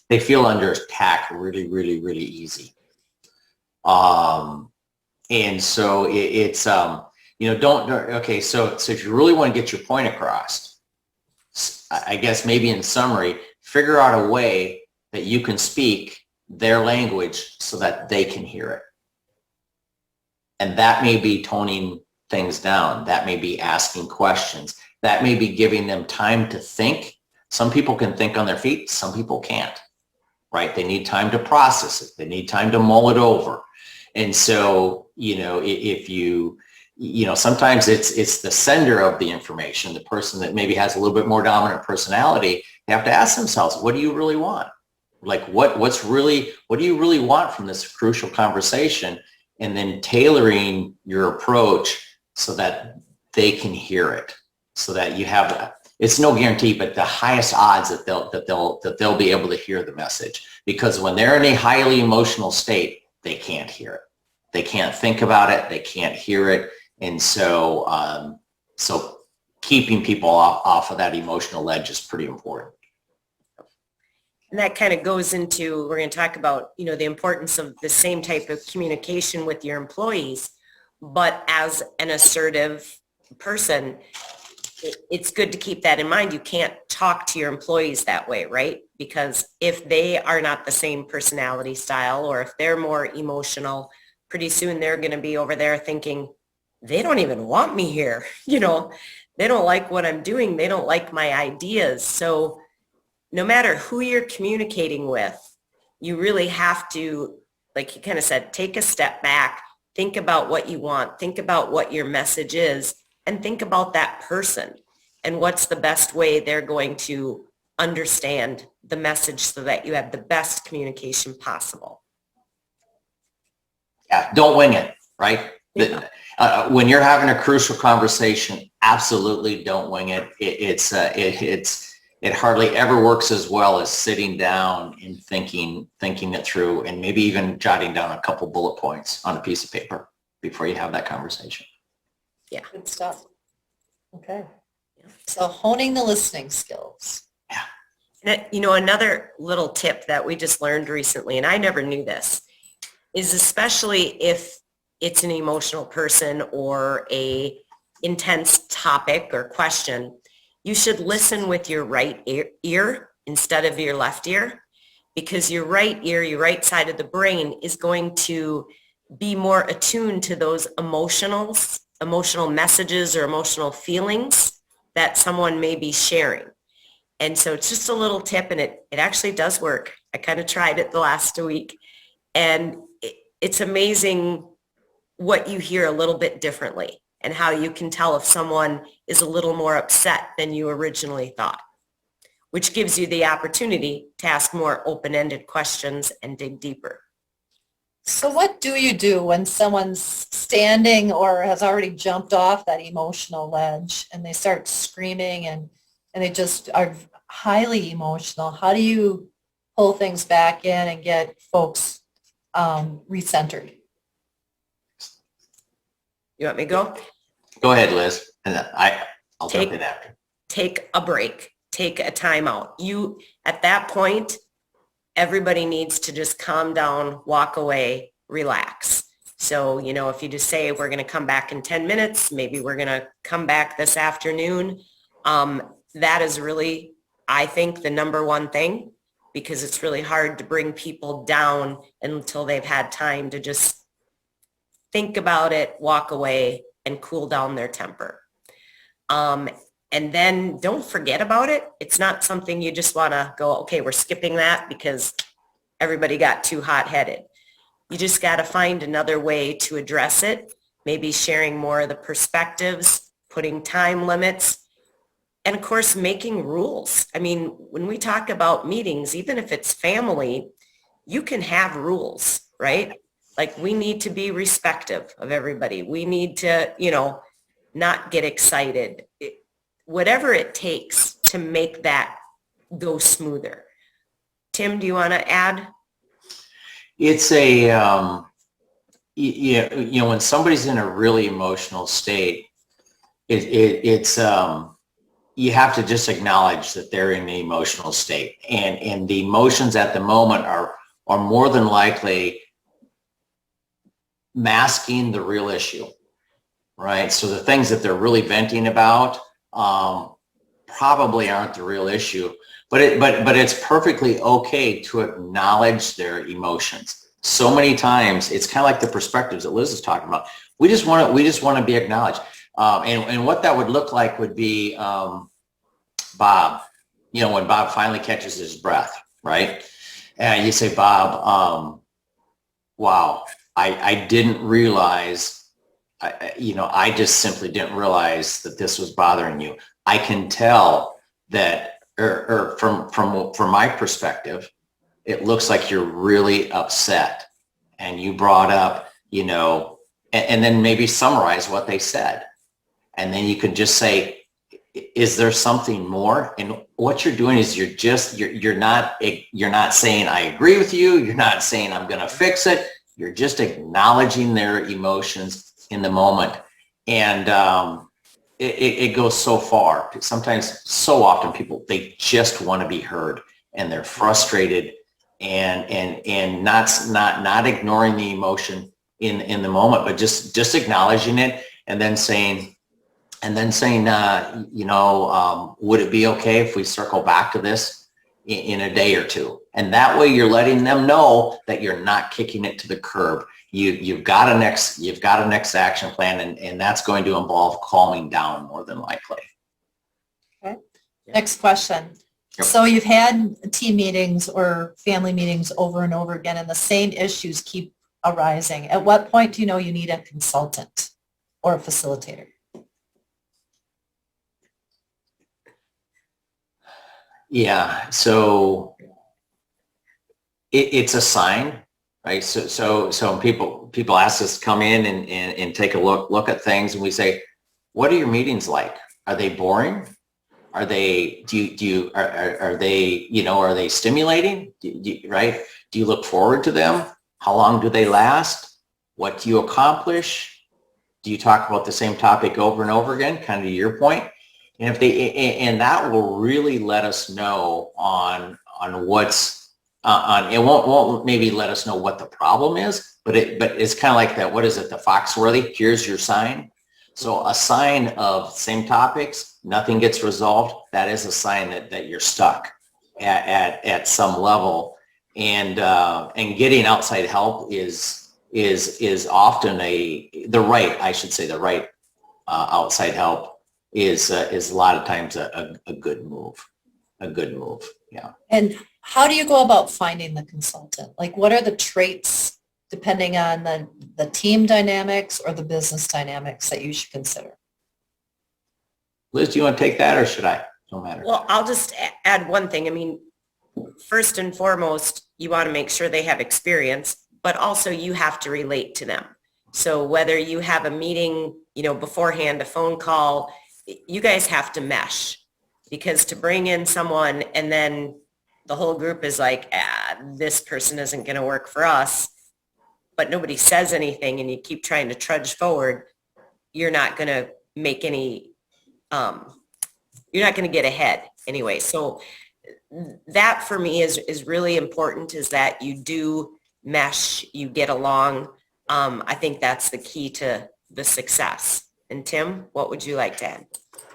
they feel under attack really, really, really easy. And so it's, okay, so if you really want to get your point across, I guess maybe in summary, figure out a way that you can speak their language so that they can hear it. And that may be toning things down. That may be asking questions. That may be giving them time to think. Some people can think on their feet. Some people can't, right? They need time to process it. They need time to mull it over. And so if sometimes it's the sender of the information, the person that maybe has a little bit more dominant personality. They have to ask themselves, what do you really want? Like what do you really want from this crucial conversation? And then tailoring your approach so that they can hear it, so that you have, it's no guarantee, but the highest odds that they'll be able to hear the message. Because when they're in a highly emotional state, they can't hear it. They can't think about it. They can't hear it. And so, so keeping people off of that emotional ledge is pretty important. And that kind of goes into, we're going to talk about, the importance of the same type of communication with your employees, but as an assertive person, it's good to keep that in mind. You can't talk to your employees that way, right? Because if they are not the same personality style, or if they're more emotional, pretty soon they're going to be over there thinking, they don't even want me here. They don't like what I'm doing. They don't like my ideas. So no matter who you're communicating with, you really have to, like you kind of said, take a step back, think about what you want, think about what your message is, and think about that person and what's the best way they're going to understand the message so that you have the best communication possible. Yeah, don't wing it, right? Yeah. When you're having a crucial conversation, absolutely don't wing it. It hardly ever works as well as sitting down and thinking it through, and maybe even jotting down a couple bullet points on a piece of paper before you have that conversation. Yeah. Good stuff. Okay. So honing the listening skills. Yeah. And, another little tip that we just learned recently, and I never knew this, is especially if it's an emotional person or a intense topic or question, you should listen with your right ear instead of your left ear, because your right ear, your right side of the brain, is going to be more attuned to those emotional messages or emotional feelings that someone may be sharing. And so it's just a little tip, and it actually does work. I kind of tried it the last week, and it's amazing what you hear a little bit differently and how you can tell if someone is a little more upset than you originally thought, which gives you the opportunity to ask more open-ended questions and dig deeper. So what do you do when someone's standing or has already jumped off that emotional ledge and they start screaming and they just are highly emotional? How do you pull things back in and get folks recentered? You want me to go? Go ahead, Liz, and I'll jump in after. Take a break. Take a timeout. At that point, everybody needs to just calm down, walk away, relax. So, if you just say, we're going to come back in 10 minutes, maybe we're going to come back this afternoon. That is really, I think, the number one thing, because it's really hard to bring people down until they've had time to just think about it, walk away, and cool down their temper. And then don't forget about it. It's not something you just want to go, okay, we're skipping that because everybody got too hot-headed. You just got to find another way to address it, maybe sharing more of the perspectives, putting time limits, and of course, making rules. I mean, when we talk about meetings, even if it's family, you can have rules, right? Like, we need to be respectful of everybody. We need to, not get excited. Whatever it takes to make that go smoother. Tim, do you want to add? It's when somebody's in a really emotional state, it's you have to just acknowledge that they're in the emotional state, and the emotions at the moment are more than likely masking the real issue, right? So the things that they're really venting about probably aren't the real issue, but it's perfectly okay to acknowledge their emotions. So many times it's kind of like the perspectives that Liz is talking about. We just want to be acknowledged, and what that would look like would be Bob. When Bob finally catches his breath, right? And you say, Bob, wow, I didn't realize, I just simply didn't realize that this was bothering you. I can tell that, or from my perspective, it looks like you're really upset. And you brought up, and then maybe summarize what they said. And then you can just say, is there something more? And what you're doing is you're not saying I agree with you. You're not saying I'm going to fix it. You're just acknowledging their emotions in the moment. And it goes so far. Sometimes, so often people, they just want to be heard, and they're frustrated and not ignoring the emotion in the moment, but just acknowledging it, and then saying, would it be okay if we circle back to this in a day or two? And that way you're letting them know that you're not kicking it to the curb. You've got a next action plan, and that's going to involve calming down more than likely. Okay. Next question. Yep. So you've had team meetings or family meetings over and over again, and the same issues keep arising. At what point do you know you need a consultant or a facilitator? Yeah, so it's a sign, right? So people ask us to come in and take a look at things, and we say, what are your meetings like? Are they boring? Are they, are they stimulating? Right? Do you look forward to them? How long do they last? What do you accomplish? Do you talk about the same topic over and over again? Kind of to your point. And and that will really let us know on what's it won't maybe let us know what the problem is, but it's kind of like that. What is it? The Foxworthy, here's your sign. So a sign of same topics, nothing gets resolved. That is a sign that you're stuck at some level, and getting outside help is often the right outside help is a lot of times a good move. Yeah. And how do you go about finding the consultant? Like, what are the traits, depending on the team dynamics or the business dynamics, that you should consider? Liz, do you want to take that, or should I? No matter. Well, I'll just add one thing. I mean, first and foremost, you want to make sure they have experience, but also you have to relate to them. So whether you have a meeting, beforehand, a phone call, you guys have to mesh, because to bring in someone and then the whole group is like, this person isn't going to work for us, but nobody says anything, and you keep trying to trudge forward, you're not going to make any, you're not going to get ahead anyway. So that for me is really important, is that you do mesh, you get along. I think that's the key to the success. And Tim, what would you like to add?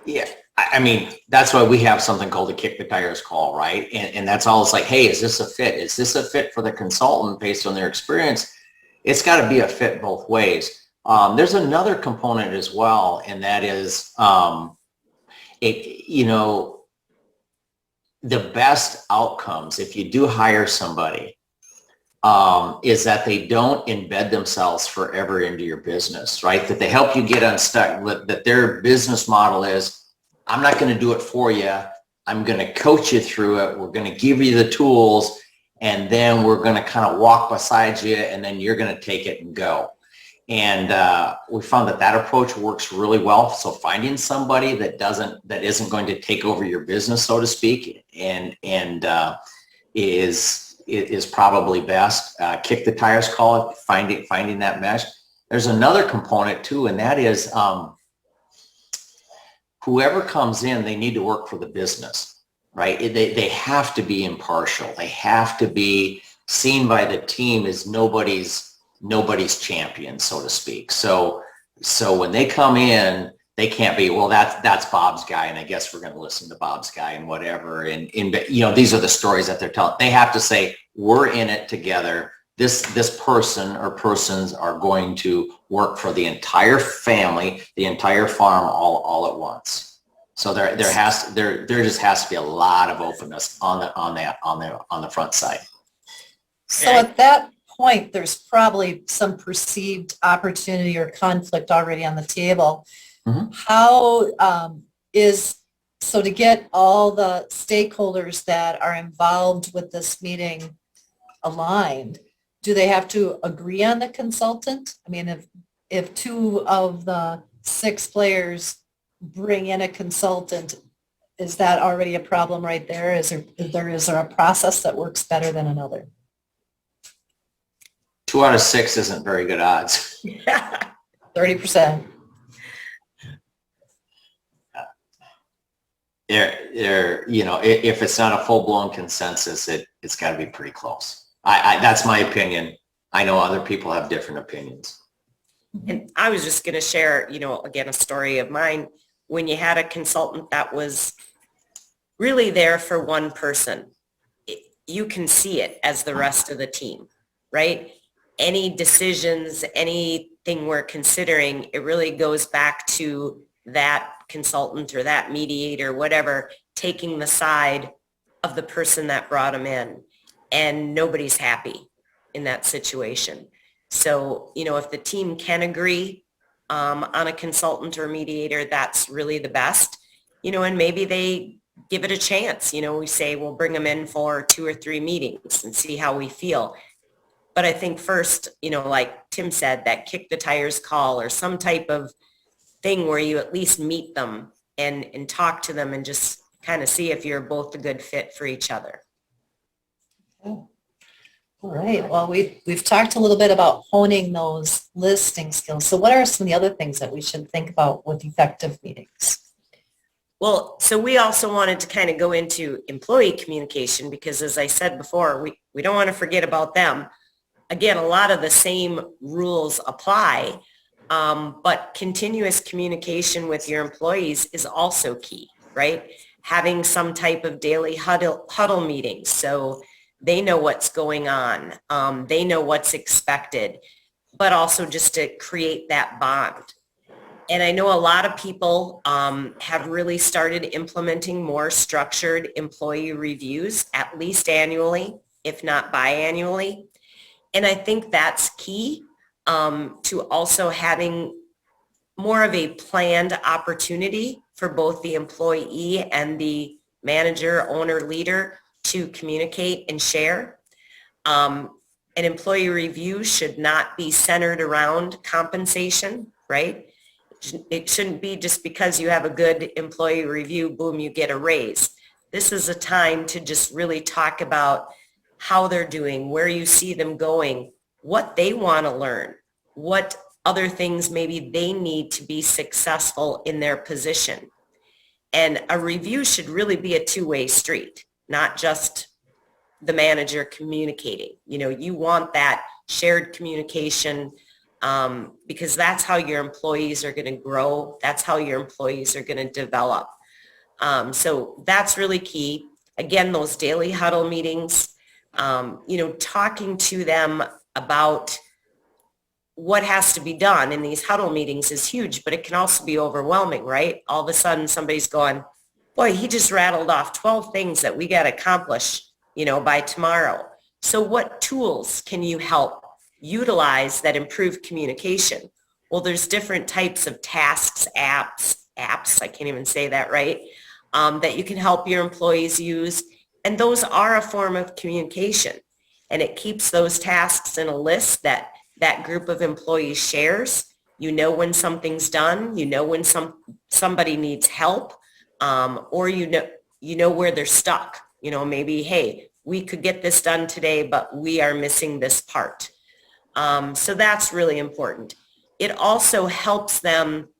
Yeah, I mean, that's why we have something called a kick the tires call, right? And that's all. It's like, hey, is this a fit? Is this a fit for the consultant based on their experience? It's got to be a fit both ways. There's another component as well, and that is, the best outcomes, if you do hire somebody, is that they don't embed themselves forever into your business, right? That they help you get unstuck, that their business model is, I'm not going to do it for you. I'm going to coach you through it. We're going to give you the tools, and then we're going to kind of walk beside you, and then you're going to take it and go. And we found that approach works really well. So finding somebody that isn't going to take over your business, so to speak, and is probably best. Kick the tires call it, finding that mesh. There's another component too, and that is whoever comes in, they need to work for the business, right? They have to be impartial. They have to be seen by the team as nobody's champion, so to speak. So when they come in, they can't be, well, that's Bob's guy, and I guess we're going to listen to Bob's guy and whatever. And these are the stories that they're telling. They have to say, we're in it together. This person or persons are going to work for the entire family, the entire farm, all at once. So there just has to be a lot of openness on the front side. So at that point, there's probably some perceived opportunity or conflict already on the table. Mhm. How so to get all the stakeholders that are involved with this meeting aligned, do they have to agree on the consultant? I mean, if 2 of the 6 players bring in a consultant, is that already a problem right there? Is there a process that works better than another? 2 out of 6 isn't very good odds. 30%. If it's not a full-blown consensus, it's got to be pretty close. That's my opinion. I know other people have different opinions. And I was just going to share, again, a story of mine. When you had a consultant that was really there for one person, you can see it as the rest of the team, right? Any decisions, anything we're considering, it really goes back to that consultant or that mediator, whatever, taking the side of the person that brought them in. And nobody's happy in that situation. So, if the team can agree on a consultant or mediator, that's really the best, and maybe they give it a chance. We say we'll bring them in for 2 or 3 meetings and see how we feel. But I think first, like Tim said, that kick the tires call or some type of thing where you at least meet them and talk to them and just kind of see if you're both a good fit for each other. All right. Well, we've talked a little bit about honing those listening skills. So what are some of the other things that we should think about with effective meetings? Well, so we also wanted to kind of go into employee communication because, as I said before, we don't want to forget about them. Again, a lot of the same rules apply, but continuous communication with your employees is also key, right? Having some type of daily huddle meetings so they know what's going on. They know what's expected, but also just to create that bond. And I know a lot of people have really started implementing more structured employee reviews, at least annually, if not biannually. And I think that's key to also having more of a planned opportunity for both the employee and the manager, owner, leader to communicate and share. An employee review should not be centered around compensation, right? It shouldn't be just because you have a good employee review, boom, you get a raise. This is a time to just really talk about how they're doing, where you see them going, what they want to learn, what other things maybe they need to be successful in their position. And a review should really be a two-way street, not just the manager communicating. You want that shared communication because that's how your employees are going to grow. That's how your employees are going to develop. So that's really key. Again, those daily huddle meetings, talking to them about what has to be done in these huddle meetings is huge, but it can also be overwhelming, right? All of a sudden somebody's going, boy, he just rattled off 12 things that we got to accomplish, by tomorrow. So what tools can you help utilize that improve communication? Well, there's different types of tasks, apps, I can't even say that right, that you can help your employees use. And those are a form of communication. And it keeps those tasks in a list that group of employees shares. When something's done, when somebody needs help, or where they're stuck. Maybe, hey, we could get this done today, but we are missing this part. So that's really important. It also helps them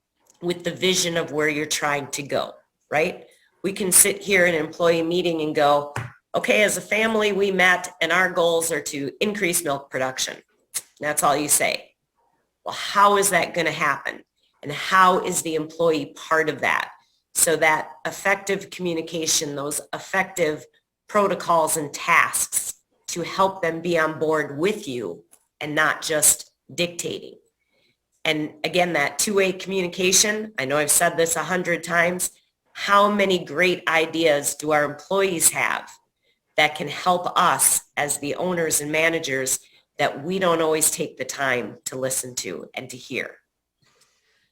with the vision of where you're trying to go, right? We can sit here in an employee meeting and go, okay, as a family, we met and our goals are to increase milk production. That's all you say. Well, how is that going to happen? And how is the employee part of that? So that effective communication, those effective protocols and tasks to help them be on board with you and not just dictating. And again, that two-way communication, I know I've said this 100 times, how many great ideas do our employees have that can help us as the owners and managers that we don't always take the time to listen to and to hear.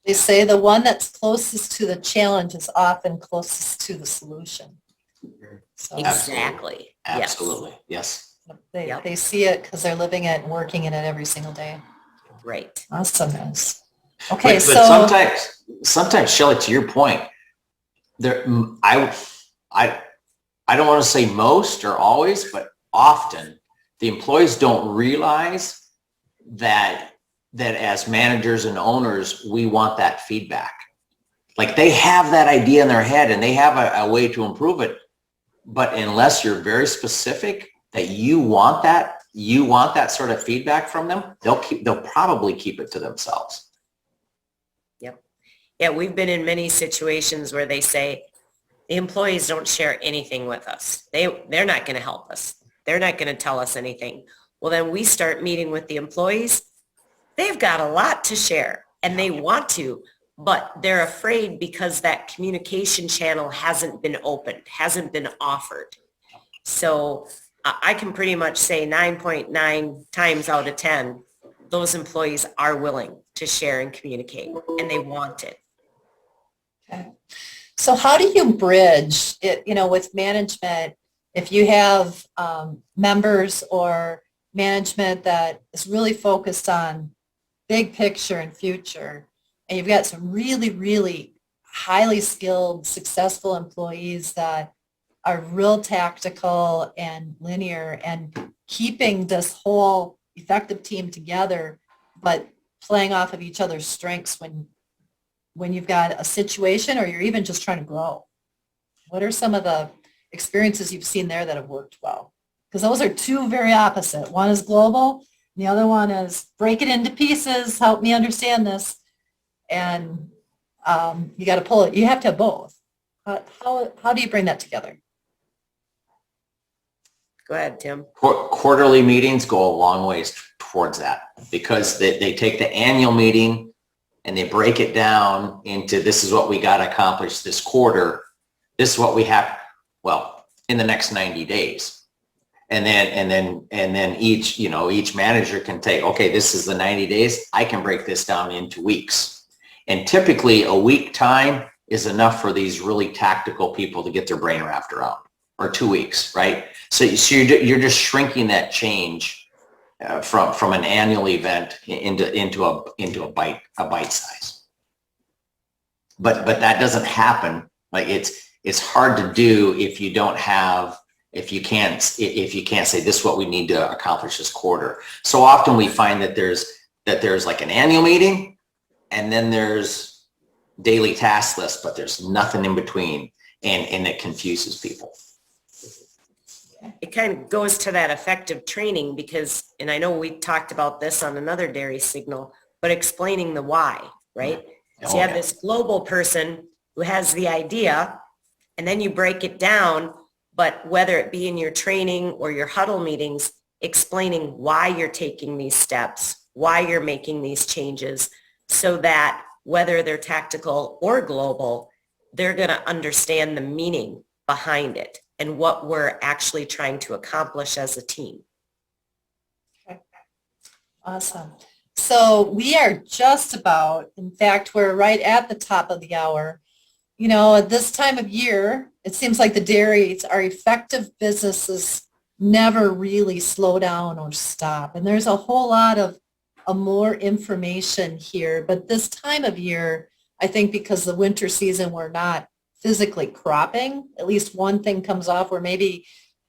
They say the one that's closest to the challenge is often closest to the solution. So Exactly. Absolutely. Yes. they see it because they're living it and working in it every single day. Yes. Right. Awesomeness. Okay, But so sometimes, Shelley, to your point, there, I don't want to say most or always, but often the employees don't realize that as managers and owners, we want that feedback. Like they have that idea in their head and they have a way to improve it. But unless you're very specific that you want that sort of feedback from them, they'll probably keep it to themselves. Yep. Yeah, we've been in many situations where they say the employees don't share anything with us. They're not going to help us. They're not going to tell us anything. Well, then we start meeting with the employees. They've got a lot to share and they want to, but they're afraid because that communication channel hasn't been opened, hasn't been offered. So I can pretty much say 9.9 times out of 10, those employees are willing to share and communicate and they want it. okay. So how do you bridge it, with management, if you have members or management that is really focused on big picture and future, and you've got some really, really highly skilled, successful employees that are real tactical and linear and keeping this whole effective team together, but playing off of each other's strengths when you've got a situation or you're even just trying to grow. What are some of the experiences you've seen there that have worked well? Because those are two very opposite. One is global, and the other one is break it into pieces, help me understand this. And you got to pull it. You have to have both. How do you bring that together? Go ahead, Tim. Quarterly meetings go a long ways towards that because they take the annual meeting and they break it down into this is what we got to accomplish this quarter. This is what we have, in the next 90 days. And then each manager can take, okay, this is the 90 days. I can break this down into weeks. And typically a week time is enough for these really tactical people to get their brain wrapped around, or 2 weeks, right? So you're just shrinking that change from an annual event into a bite size. But that doesn't happen. Like it's hard to do if you can't say this is what we need to accomplish this quarter. So often we find that there's like an annual meeting and then there's daily task lists, but there's nothing in between, and it confuses people. It kind of goes to that effective training because, and I know we talked about this on another dairy signal, but explaining the why, right? So you have this global person who has the idea and then you break it down, but whether it be in your training or your huddle meetings, explaining why you're taking these steps, why you're making these changes, so that whether they're tactical or global, they're going to understand the meaning behind it and what we're actually trying to accomplish as a team. Okay. Awesome. So we are just about, in fact, we're right at the top of the hour. At this time of year, it seems like the dairies, our effective businesses never really slow down or stop. And there's a whole lot of more information here. But this time of year, I think because the winter season, we're not physically cropping, at least one thing comes off where maybe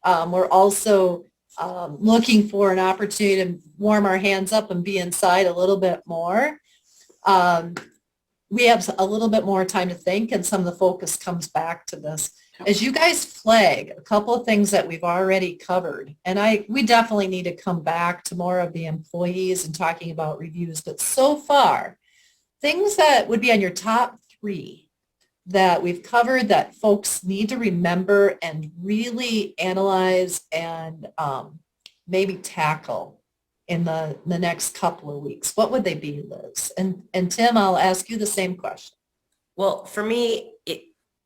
we're also looking for an opportunity to warm our hands up and be inside a little bit more. We have a little bit more time to think, and some of the focus comes back to this. As you guys flag a couple of things that we've already covered, and we definitely need to come back to more of the employees and talking about reviews, but so far, things that would be on your top 3 that we've covered that folks need to remember and really analyze and maybe tackle in the next couple of weeks, what would they be, Liz? And Tim, I'll ask you the same question. Well, for me,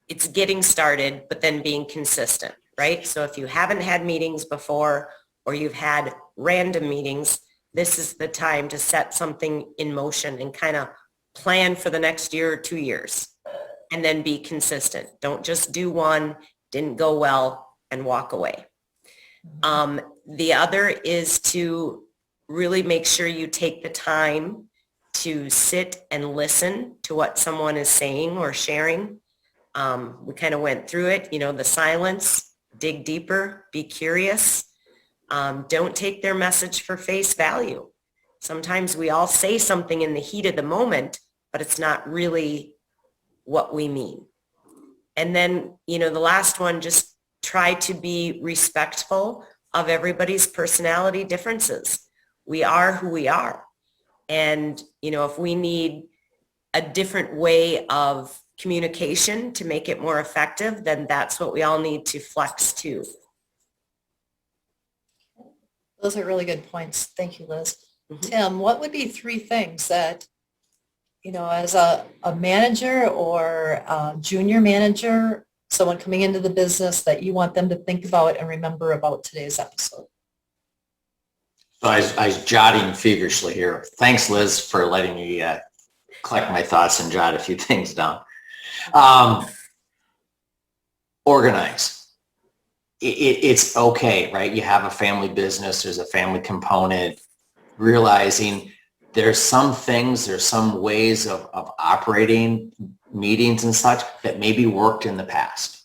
it's getting started, but then being consistent, right? So if you haven't had meetings before or you've had random meetings, this is the time to set something in motion and kind of plan for the next year or 2 years, and then be consistent. Don't just do one, didn't go well, and walk away. The other is to really make sure you take the time to sit and listen to what someone is saying or sharing. We kind of went through it, the silence, dig deeper, be curious. Don't take their message for face value. Sometimes we all say something in the heat of the moment, but it's not really what we mean. And then, the last one, just try to be respectful of everybody's personality differences. We are who we are. And, if we need a different way of communication to make it more effective, then that's what we all need to flex to. Those are really good points. Thank you, Liz. Mhm. Tim, what would be 3 things that, as a manager or a junior manager, someone coming into the business, that you want them to think about and remember about today's episode? So I was jotting feverishly here. Thanks, Liz, for letting me collect my thoughts and jot a few things down. Organize. It's okay, right? You have a family business. There's a family component. Realizing there's some ways of operating meetings and such that maybe worked in the past,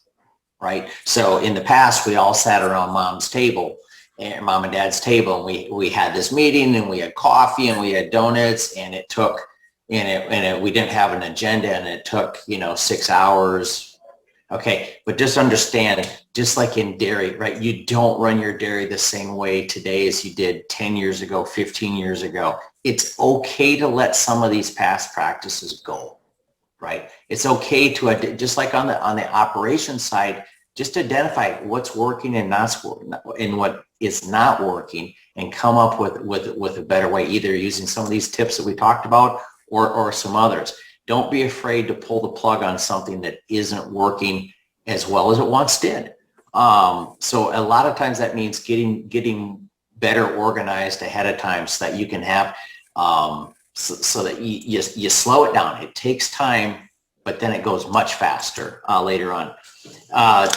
right? So in the past, we all sat around mom's table and mom and dad's table, and we had this meeting, and we had coffee, and we had donuts, and we didn't have an agenda, and it took 6 hours. Okay, but just understand, just like in dairy, right? You don't run your dairy the same way today as you did 10 years ago, 15 years ago. It's okay to let some of these past practices go, right? It's okay to, just like on the operations side, just identify what's working and what is not working, and come up with a better way, either using some of these tips that we talked about or some others. Don't be afraid to pull the plug on something that isn't working as well as it once did. So a lot of times that means getting better organized ahead of time, so that you can have, so that you slow it down. It takes time, but then it goes much faster later on.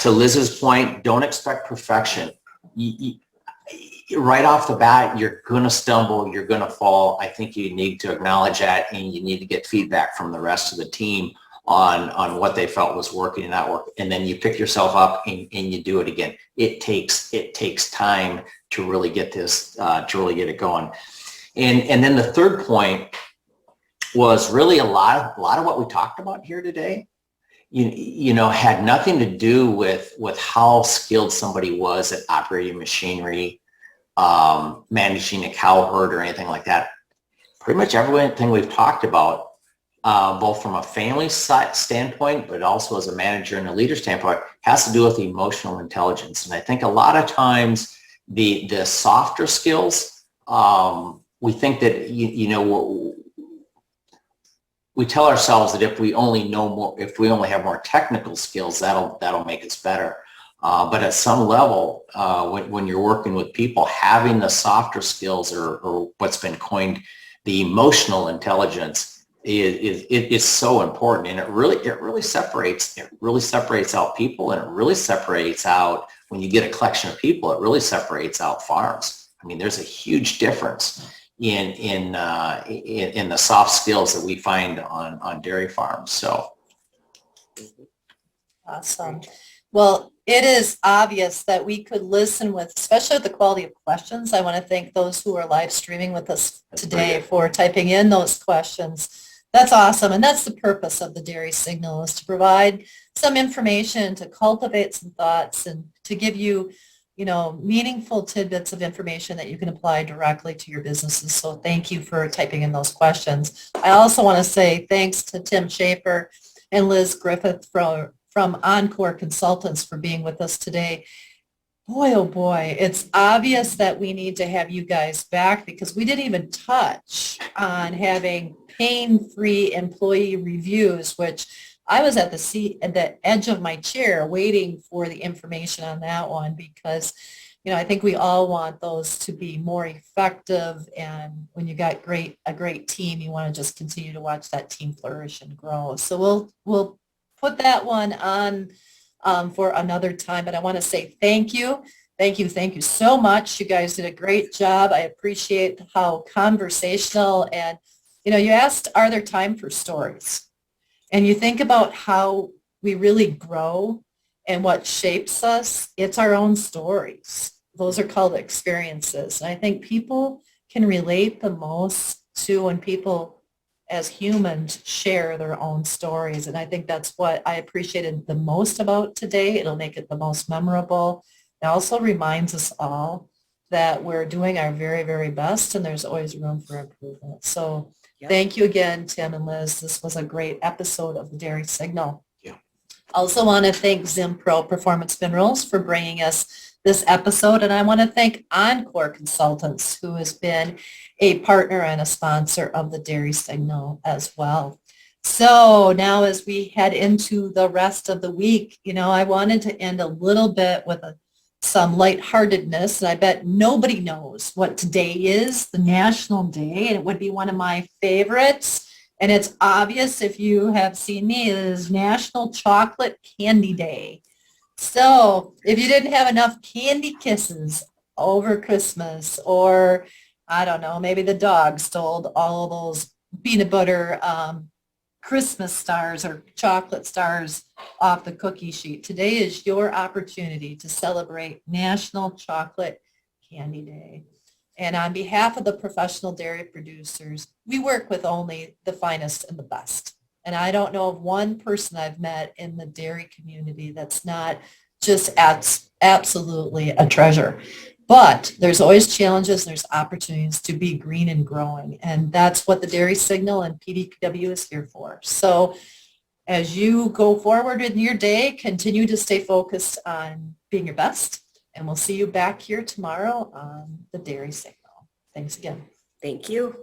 To Liz's point, don't expect perfection. Right off the bat, you're going to stumble, you're going to fall. I think you need to acknowledge that, and you need to get feedback from the rest of the team on what they felt was working and not working. And then you pick yourself up and you do it again. It takes time to really get this, to really get it going. And then the third point was really a lot of what we talked about here today, had nothing to do with how skilled somebody was at operating machinery, managing a cow herd, or anything like that. Pretty much everything we've talked about, both from a family standpoint, but also as a manager and a leader standpoint, has to do with emotional intelligence. And I think a lot of times the softer skills, we think that, we tell ourselves that if we only know more, if we only have more technical skills, that'll make us better. But at some level, when you're working with people, having the softer skills, or what's been coined the emotional intelligence, is so important. And it really separates out people, and it really separates out, when you get a collection of people, it really separates out farms. I mean, there's a huge difference in the soft skills that we find on dairy farms. So Awesome. Well, it is obvious that we could listen with, especially the quality of questions. I want to thank those who are live streaming with us today for typing in those questions. That's awesome. And that's the purpose of the Dairy Signal, is to provide some information, to cultivate some thoughts, and to give you, meaningful tidbits of information that you can apply directly to your businesses. So thank you for typing in those questions. I also want to say thanks to Tim Schaefer and Liz Griffith from Encore Consultants for being with us today. Boy, oh boy, it's obvious that we need to have you guys back, because we didn't even touch on having pain-free employee reviews, which I was at the edge of my chair waiting for the information on that one, because I think we all want those to be more effective. And when you got a great team, you want to just continue to watch that team flourish and grow. So we'll put that one on for another time. But I want to say thank you. Thank you so much. You guys did a great job. I appreciate how conversational and, you asked, are there time for stories? And you think about how we really grow and what shapes us. It's our own stories. Those are called experiences. And I think people can relate the most to when people as humans share their own stories. And I think that's what I appreciated the most about today. It'll make it the most memorable. It also reminds us all that we're doing our very, very best and there's always room for improvement. So thank you again, Tim and Liz. This was a great episode of the Dairy Signal. Yeah. Also want to thank Zimpro Performance Minerals for bringing us this episode. And I want to thank Encore Consultants, who has been a partner and a sponsor of the Dairy Signal as well. So now as we head into the rest of the week, I wanted to end a little bit with some lightheartedness. And I bet nobody knows what today is, the National Day, and it would be one of my favorites. And it's obvious if you have seen me, it is National Chocolate Candy Day. So if you didn't have enough candy kisses over Christmas, or I don't know, maybe the dog stole all of those peanut butter Christmas stars or chocolate stars off the cookie sheet, today is your opportunity to celebrate National Chocolate Candy Day. And on behalf of the professional dairy producers, we work with only the finest and the best. And I don't know of one person I've met in the dairy community that's not just absolutely a treasure. But there's always challenges, there's opportunities to be green and growing. And that's what the Dairy Signal and PDPW is here for. So as you go forward in your day, continue to stay focused on being your best. And we'll see you back here tomorrow on the Dairy Signal. Thanks again. Thank you.